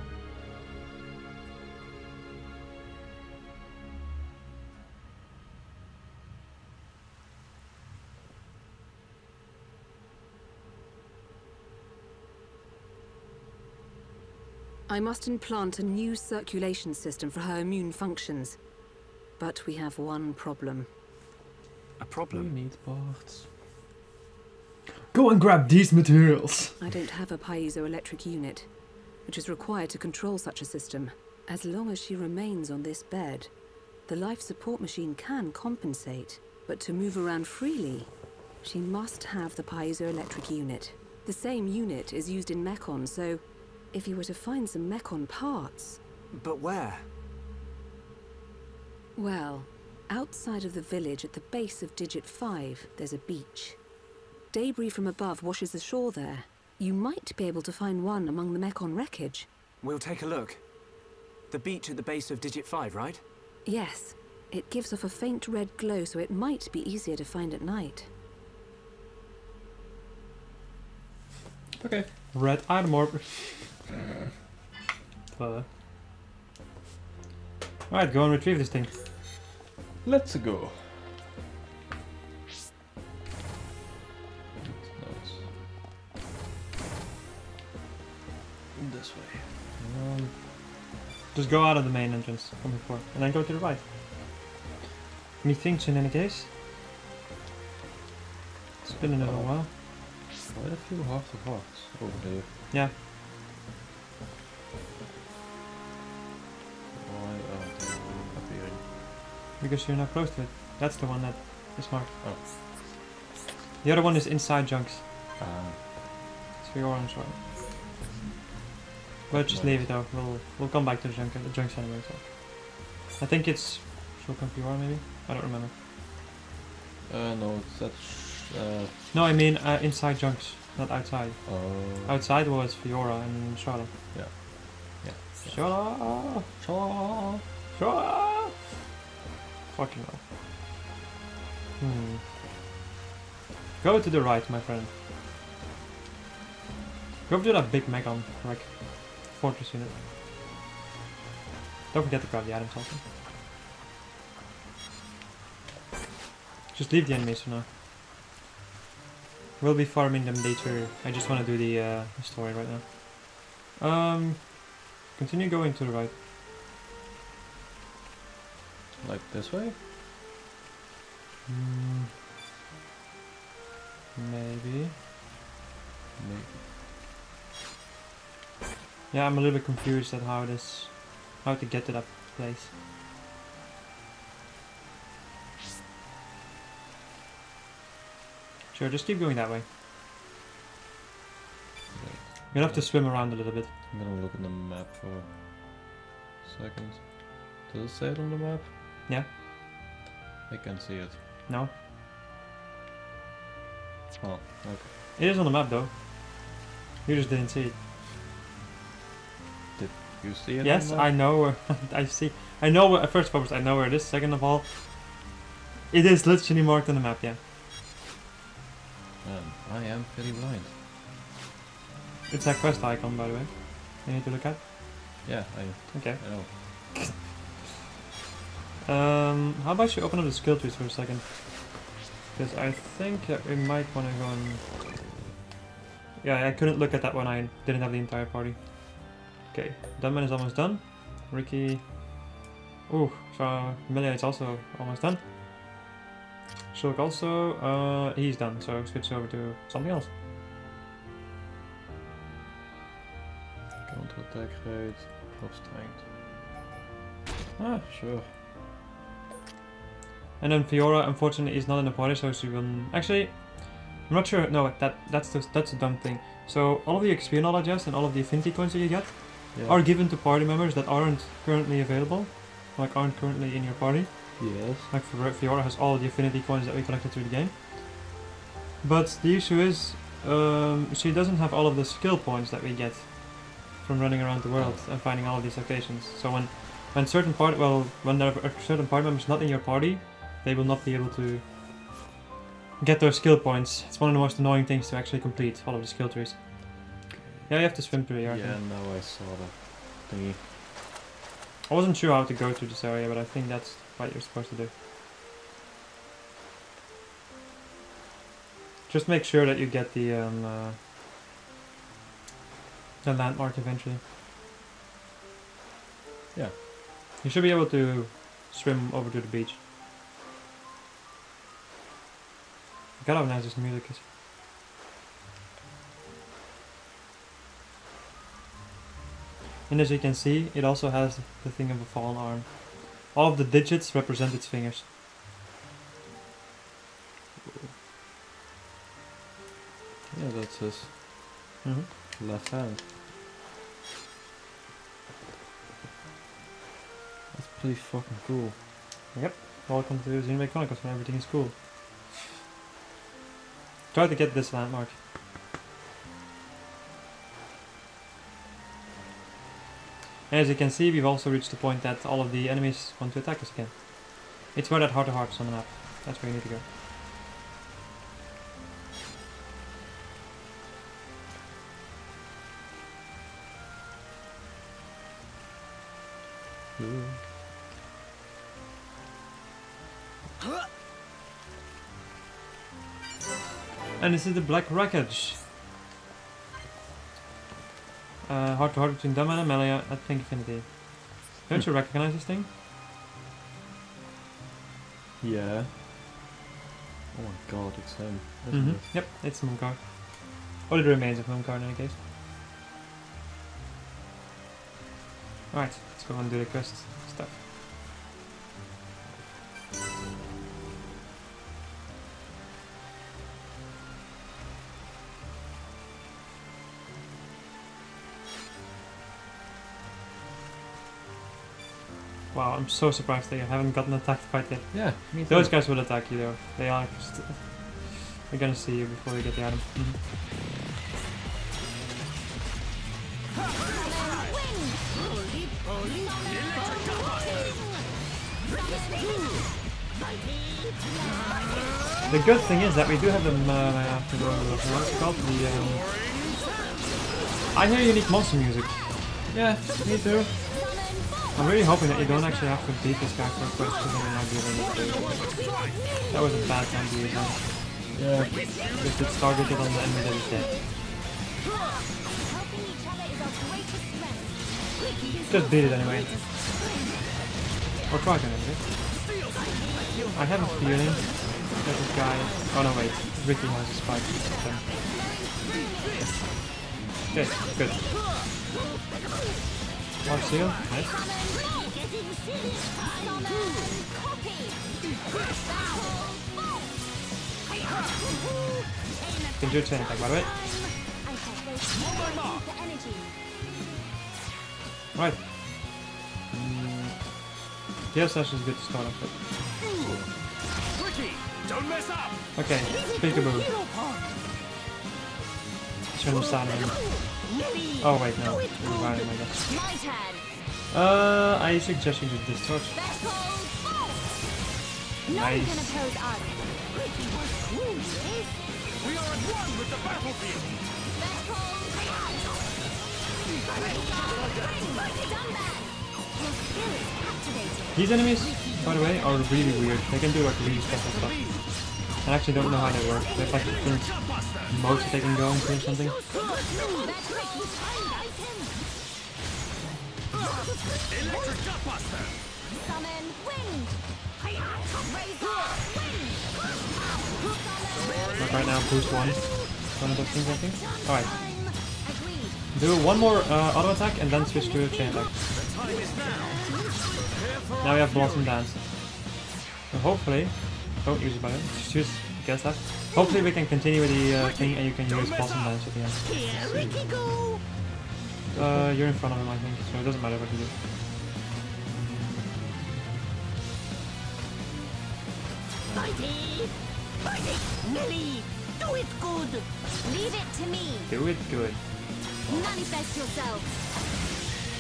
I must implant a new circulation system for her immune functions. But we have one problem. A problem? We need parts. Go and grab these materials! I don't have a piezoelectric unit, which is required to control such a system. As long as she remains on this bed, the life support machine can compensate. But to move around freely, she must have the piezoelectric unit. The same unit is used in Mechon, so if you were to find some Mechon parts... But where? Well, outside of the village at the base of Digit 5, there's a beach. Debris from above washes ashore there. You might be able to find one among the Mechon wreckage. We'll take a look. The beach at the base of Digit 5, right? Yes. It gives off a faint red glow, so it might be easier to find at night. Okay. Red item orb. Alright, go and retrieve this thing. Let's go. This way. Just go out of the main entrance, come before, and then go to the right. Methinks in any case. It's been a little while. Quite a few hearts of hearts over here. Yeah. Why aren't they appearing? Because you're not close to it. That's the one that is marked. Oh. The other one is inside junks. Ah. It's for your orange one. But just leave it though. We'll come back to the junks anyway. So I think it's Shulk Fiora maybe. I don't remember. No, that's No, I mean inside junks, not outside. Oh. Outside was Fiora and Charlotte. Yeah. Yeah. Fucking hell. Go to the right, my friend. Go over to that big Megon, like fortress unit. Don't forget to grab the items also. Just leave the enemies for now. We'll be farming them later. I just want to do the story right now. Continue going to the right. Like this way? Maybe. Maybe. Yeah, I'm a little bit confused at how to get to that place. Sure, just keep going that way. You'll have to swim around a little bit. I'm gonna look at the map for a second. Does it say it on the map? Yeah. I can see it. No. Oh, okay. It is on the map though. You just didn't see it. Did you see it? Yes, on the map? I know where I see. I know where, first of all, I know where it is. Second of all, it is literally marked on the map, yeah. I am pretty blind. It's that quest icon, by the way. You need to look at. Yeah, I know. How about you open up the skill trees for a second? Because I think that we might want to go and... Yeah, I couldn't look at that when I didn't have the entire party. Okay, Dunman is almost done. Ricky... Ooh, so Melia is also almost done. Shulk also, he's done, so switch over to something else. Counter attack rate, plus strength. Ah, sure. And then Fiora, unfortunately, is not in the party, so she will... Actually, I'm not sure. No, that's a dumb thing. So all of the XP knowledge and all of the affinity coins that you get are given to party members that aren't currently available, like aren't currently in your party. Yes. Like Fiora has all the affinity coins that we collected through the game. But the issue is, she doesn't have all of the skill points that we get from running around the world and finding all of these locations. So when certain party, when there are certain party members not in your party, they will not be able to get those skill points. It's one of the most annoying things to actually complete all of the skill trees. Yeah, you have to swim through here. Yeah, now I saw the thingy. I wasn't sure how to go to this area, but I think that's what you're supposed to do. Just make sure that you get the landmark eventually. Yeah. You should be able to swim over to the beach. God, how nice this music is. And as you can see, it also has the thing of a fallen arm. All of the digits represent its fingers. Yeah, that's his left hand. That's pretty fucking cool. Yep. Welcome to Xenoblade Chronicles when everything is cool. Try to get this landmark. And as you can see, we've also reached the point that all of the enemies want to attack us again. It's where that heart is on the map. That's where you need to go. And this is the Black Wreckage. Heart to heart between Dunman and Melia at Pink Affinity. Don't you recognize this thing? Yeah. Oh my god, it's him. Isn't it? Yep, it's Mooncar. Or the remains of Mooncar in any case. Alright, let's go and do the quest stuff. Wow, I'm so surprised they haven't gotten attacked quite yet. Yeah, me too. Those guys will attack you though. They are they're gonna see you before they get the item. The good thing is that we do have the what's it called? I hear unique monster music. Yeah, me too. I'm really hoping that you don't actually have to beat this guy for a quest because then it might be really good. That was a bad time to use that. Yeah. If it's targeted on the enemy that is dead. Just beat it anyway. Or try to anyway. I have a feeling that this guy... Oh no wait, Ricky has a spike. Okay, good. One seal, nice. Can do a chain attack by the way. Right. The slash is good to start off with. Don't mess up. Okay, peekaboo. Turn the sound on. Oh wait, no. Revive him, I guess. I suggest you do discharge. Nice. We are at one with the battlefield. These enemies, by the way, are really weird. They can do like really special stuff. I actually don't know how they work. They have like different modes that they can go into or something. Like right now, boost one. One of those things, I think. Alright. Do one more auto attack and then switch to a chain attack. Now we have Blossom Dance. So hopefully, don't use it by the way, just use guess that. Hopefully we can continue with the thing and you can use Blossom Dance at the end. You're in front of him I think, so it doesn't matter what you do. Nelly, do it good. Leave it to me. Do it good. Manifest yourself.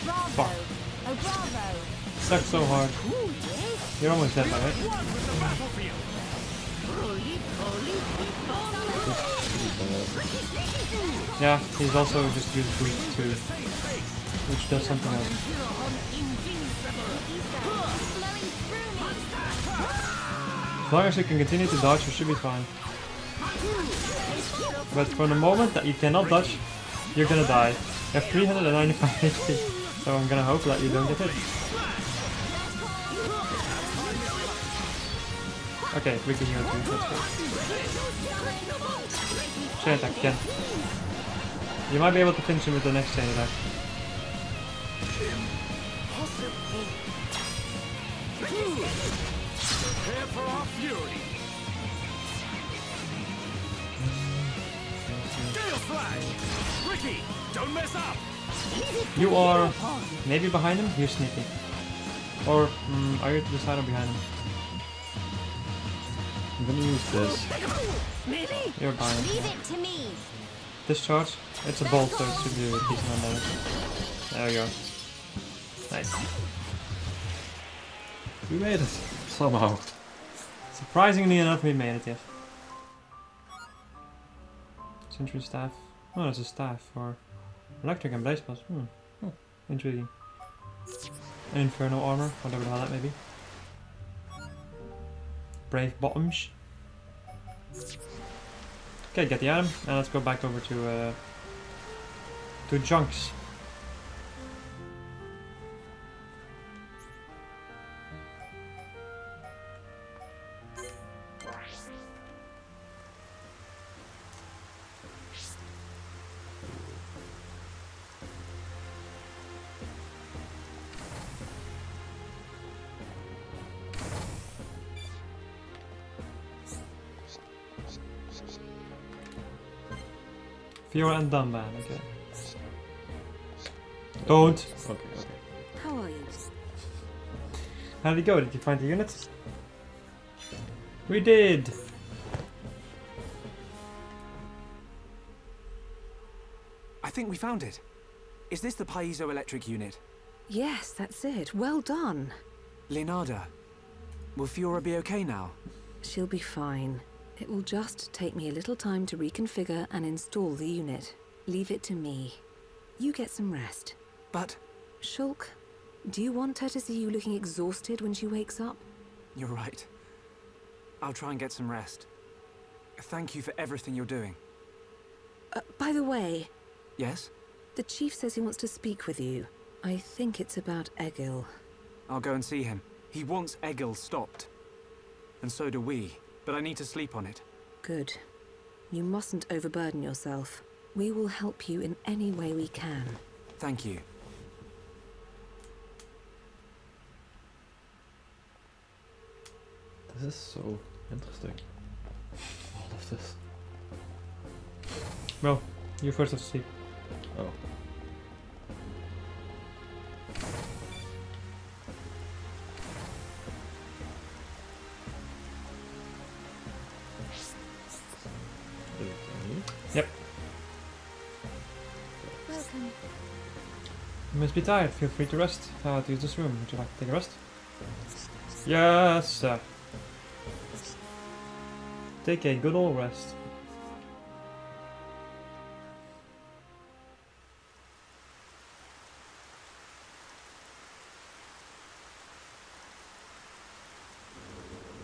Bravo. Fuck. Oh, bravo. Sucks so hard. You're almost dead by the way. Yeah, he's also just used boost too, which does something else. As long as you can continue to dodge, you should be fine. But for the moment that you cannot dodge, you're gonna die. You have 395 HP, so I'm gonna hope that you don't get hit. Okay, we can heal too, that's good. Chain attack again. You might be able to finish him with the next chain attack. Prepare for our fury. Gale Slash! Ricky, don't mess up! You are maybe behind him? You're sneaky. Or are you to the side or behind him? I'm gonna use this. You're behind him. Leave it to me. Discharge. It's a bolt, so it should do a decent amount of damage. There we go. Nice. We made it. Somehow. Surprisingly enough, we made it, yes. Century staff. Oh, it's a staff for electric and blaze plus. Intriguing. An infernal armor, whatever the hell that may be. Brave bottoms. Okay, get the item, and let's go back over to Junks. Fiora and Dunban, okay. Don't! Okay. How are you? How did it go? Did you find the units? We did! I think we found it. Is this the piezoelectric unit? Yes, that's it. Well done. Leonardo, Will Fiora be okay now? She'll be fine. It will just take me a little time to reconfigure and install the unit. Leave it to me. You get some rest. But... Shulk, do you want her to see you looking exhausted when she wakes up? You're right. I'll try and get some rest. Thank you for everything you're doing. By the way... Yes? The chief says he wants to speak with you. I think it's about Egil. I'll go and see him. He wants Egil stopped. And so do we. But I need to sleep on it. Good. You mustn't overburden yourself. We will help you in any way we can. Thank you. This is so interesting. All of this. Well, you first have to sleep. Oh. Yep. Welcome. You must be tired. Feel free to rest. To use this room. Would you like to take a rest? Yes, sir. Take a good old rest.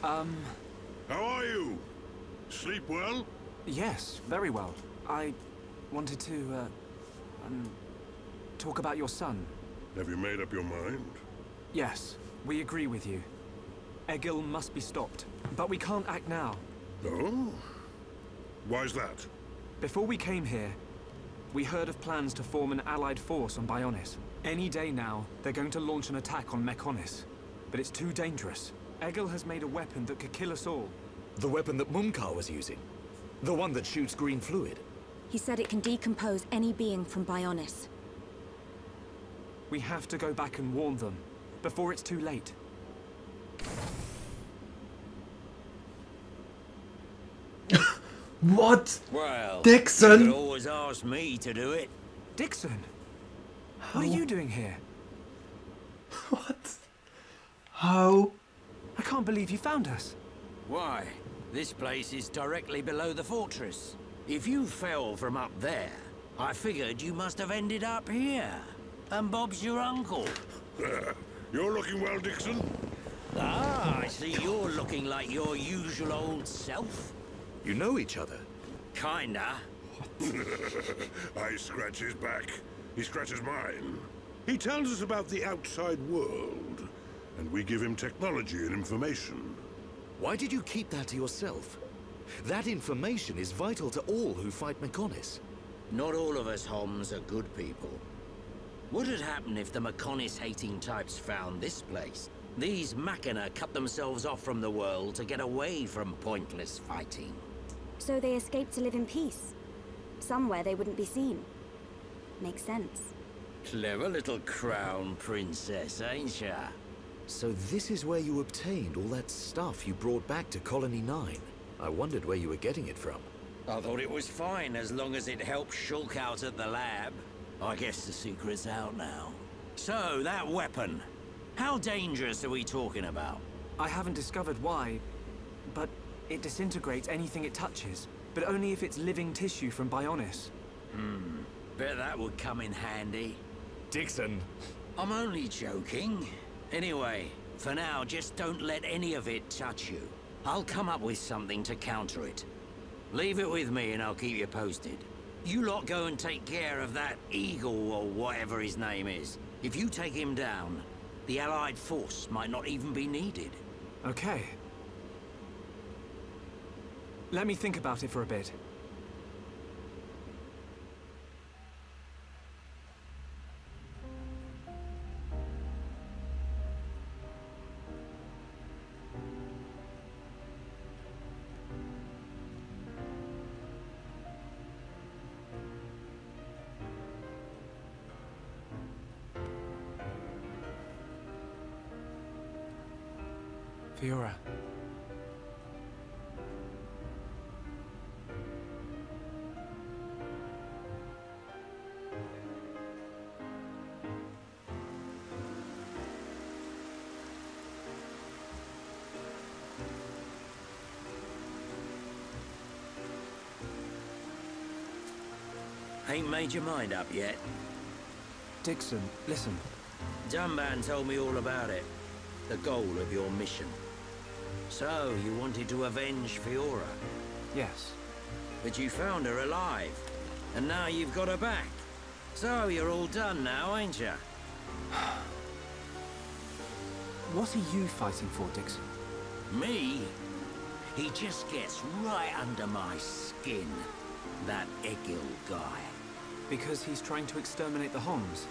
How are you? Sleep well? Yes, very well. I wanted to, talk about your son. Have you made up your mind? Yes, we agree with you. Egil must be stopped, but we can't act now. Oh? Why's that? Before we came here, we heard of plans to form an allied force on Bionis. Any day now, they're going to launch an attack on Mekonis. But it's too dangerous. Egil has made a weapon that could kill us all. The weapon that Mumkar was using? The one that shoots green fluid? He said it can decompose any being from Bionis. We have to go back and warn them, before it's too late. What? Well, Dixon! you could always ask me to do it. Dixon! What are you doing here? What? How? I can't believe you found us. Why? This place is directly below the fortress. If you fell from up there, I figured you must have ended up here. And Bob's your uncle. You're looking well, Dixon. Ah, I see you're looking like your usual old self. You know each other? Kinda. I scratch his back. He scratches mine. He tells us about the outside world, and we give him technology and information. Why did you keep that to yourself? That information is vital to all who fight Mekonis. Not all of us Homs are good people. What had happened if the Mekonis-hating types found this place? These Machina cut themselves off from the world to get away from pointless fighting. So they escaped to live in peace. Somewhere they wouldn't be seen. Makes sense. Clever little crown princess, ain't ya? So this is where you obtained all that stuff you brought back to Colony 9. I wondered where you were getting it from. I thought it was fine as long as it helped Shulk out at the lab. I guess the secret's out now. So, that weapon. How dangerous are we talking about? I haven't discovered why, but it disintegrates anything it touches, but only if it's living tissue from Bionis. Bet that would come in handy. Dixon! I'm only joking. Anyway, for now, just don't let any of it touch you. I'll come up with something to counter it. Leave it with me and I'll keep you posted. You lot go and take care of that Eagle or whatever his name is. If you take him down, the Allied force might not even be needed. Okay. Let me think about it for a bit. Fiora. Ain't made your mind up yet? Dixon, listen. Dunban told me all about it. The goal of your mission. So, you wanted to avenge Fiora? Yes. But you found her alive. And now you've got her back. So, you're all done now, ain't you? What are you fighting for, Dixon? Me? He just gets right under my skin. That Egil guy. Because he's trying to exterminate the Homs?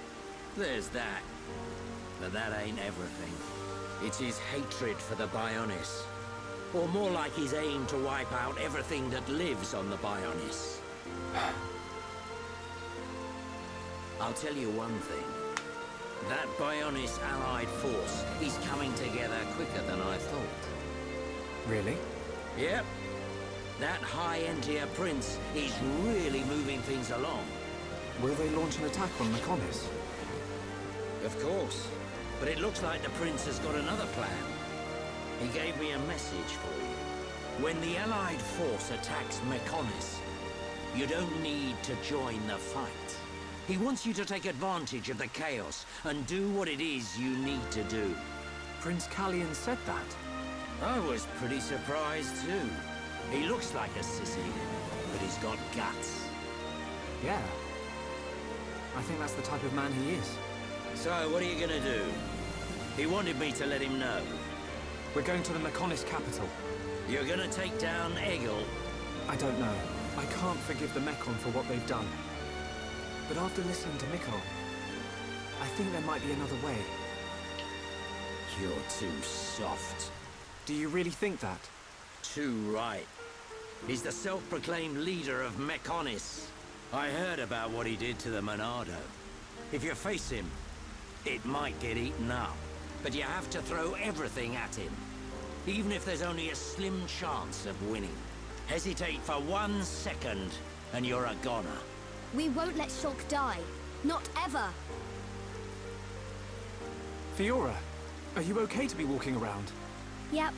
There's that. But that ain't everything. It's his hatred for the Bionis. Or more like his aim to wipe out everything that lives on the Bionis. I'll tell you one thing. That Bionis allied force is coming together quicker than I thought. Really? Yep. That high-end-tier prince is really moving things along. Will they launch an attack on Mechonis? Of course. But it looks like the prince has got another plan. He gave me a message for you. When the allied force attacks Mechonis, you don't need to join the fight. He wants you to take advantage of the chaos and do what it is you need to do. Prince Callian said that. I was pretty surprised too. He looks like a sissy, but he's got guts. Yeah. I think that's the type of man he is. So, what are you gonna do? He wanted me to let him know. We're going to the Mechonis capital. You're gonna take down Egil? I don't know. I can't forgive the Mechon for what they've done. But after listening to Mikko, I think there might be another way. You're too soft. Do you really think that? Too right. He's the self-proclaimed leader of Mechonis. I heard about what he did to the Monado. If you face him, it might get eaten up. But you have to throw everything at him. Even if there's only a slim chance of winning. Hesitate for 1 second, and you're a goner. We won't let Shulk die. Not ever. Fiora, are you okay to be walking around? Yep.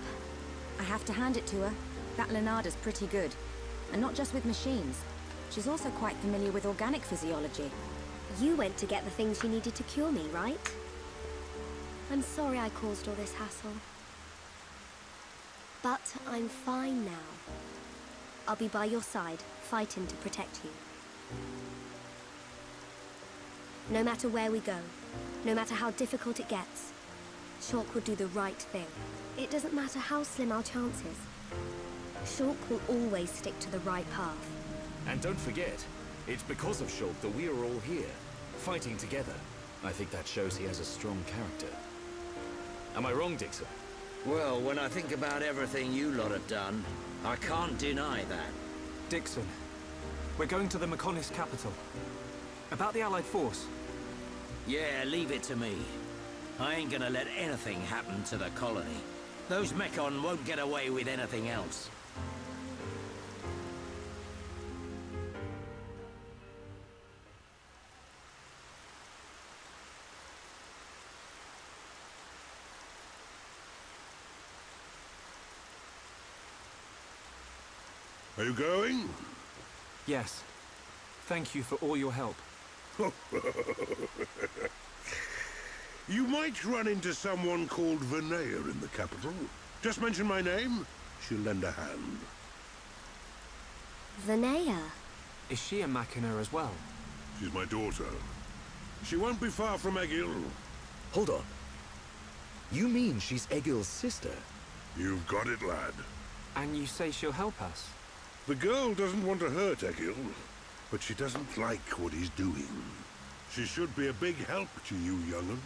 I have to hand it to her. That Lenada's pretty good. And not just with machines. She's also quite familiar with organic physiology. You went to get the things you needed to cure me, right? I'm sorry I caused all this hassle. But I'm fine now. I'll be by your side, fighting to protect you. No matter where we go, no matter how difficult it gets, Shulk will do the right thing. It doesn't matter how slim our chances. Shulk will always stick to the right path. And don't forget, it's because of Shulk that we are all here, fighting together. I think that shows he has a strong character. Am I wrong, Dixon? Well, when I think about everything you lot have done, I can't deny that. Dixon, we're going to the Mechonis capital. About the Allied force. Yeah, leave it to me. I ain't gonna let anything happen to the colony. Those Mechon won't get away with anything else. Are you going? Yes. Thank you for all your help. You might run into someone called Vinaya in the capital. Just mention my name, she'll lend a hand. Vinaya? Is she a Machina as well? She's my daughter. She won't be far from Egil. Hold on. You mean she's Egil's sister? You've got it, lad. And you say she'll help us? The girl doesn't want to hurt Egil, but she doesn't like what he's doing. She should be a big help to you young'uns.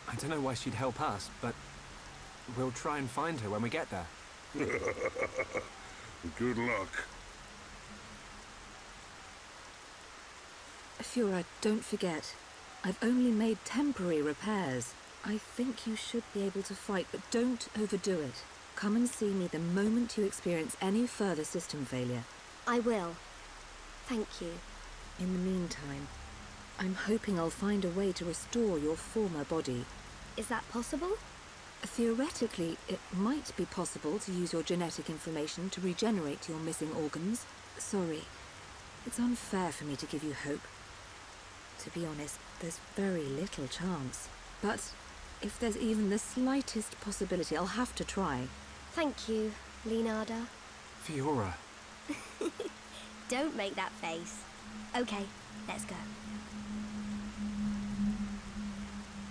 I don't know why she'd help us, but we'll try and find her when we get there. Good luck. Fiora, don't forget. I've only made temporary repairs. I think you should be able to fight, but don't overdo it. Come and see me the moment you experience any further system failure. I will. Thank you. In the meantime, I'm hoping I'll find a way to restore your former body. Is that possible? Theoretically, it might be possible to use your genetic information to regenerate your missing organs. Sorry, It's unfair for me to give you hope. To be honest, there's very little chance. But if there's even the slightest possibility, I'll have to try. Thank you, Leonardo. Fiora. Don't make that face. Okay, let's go.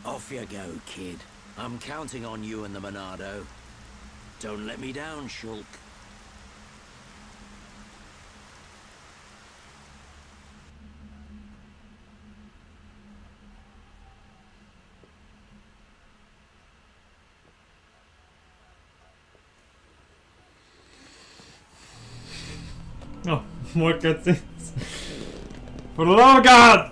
Off you go, kid. I'm counting on you and the Monado. Don't let me down, Shulk. Oh, more cutscenes. For the love of God!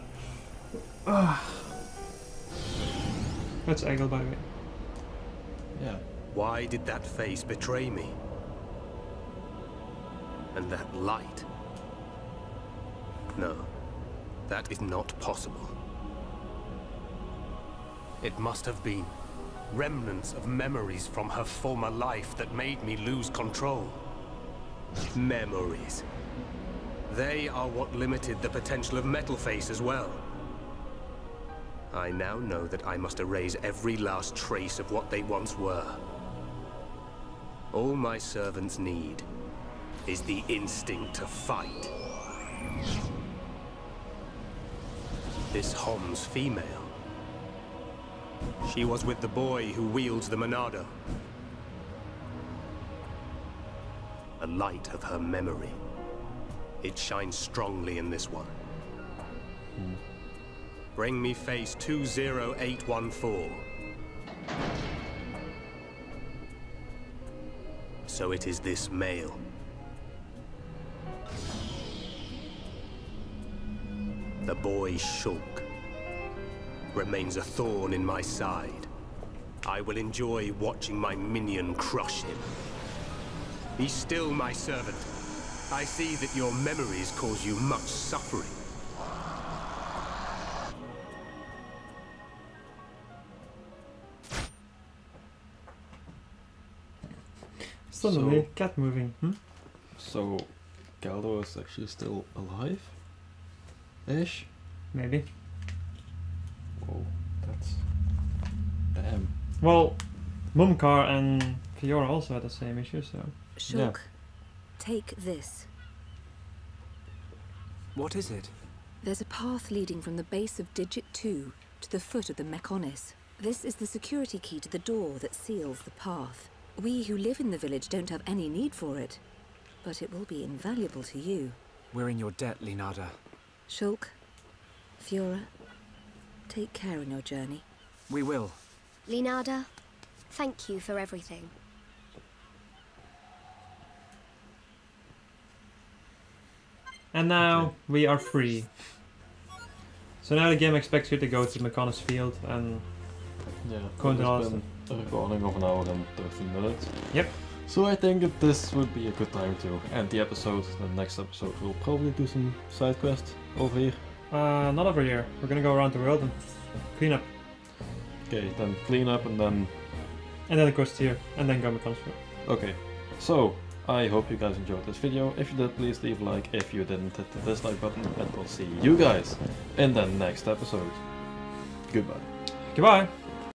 That's Egil, by the way. Yeah. Why did that face betray me? And that light? No, that is not possible. It must have been remnants of memories from her former life that made me lose control. Memories. They are what limited the potential of Metalface as well. I now know that I must erase every last trace of what they once were. All my servants need is the instinct to fight. This Hom's female. She was with the boy who wields the Monado. A light of her memory. It shines strongly in this one. Bring me face 20814. So it is this male. The boy Shulk remains a thorn in my side. I will enjoy watching my minion crush him. Be still, my servant. I see that your memories cause you much suffering. Suddenly, cat moving. So, Galdo is actually still alive? Ish? Maybe. Whoa, that's... Damn. Well, Mumkar and Fiora also had the same issue, so... Shulk, take this. What is it? There's a path leading from the base of Digit 2 to the foot of the Mechonis. This is the security key to the door that seals the path. We who live in the village don't have any need for it, but it will be invaluable to you. We're in your debt, Leonardo. Shulk, Fiora, take care on your journey. We will. Leonardo, thank you for everything. And now we are free. So now the game expects you to go to Mechonis Field and go into all it's been a recording of an hour and 13 minutes. Yep. So I think that this would be a good time to end the episode. The next episode we'll probably do some side quests over here. Not over here. We're gonna go around the world and clean up. Okay, then clean up and then... And then it goes here, and then go Mechonis Field. Okay, so I hope you guys enjoyed this video. If you did, please leave a like. If you didn't, hit the dislike button, and we'll see you guys in the next episode. Goodbye. Goodbye.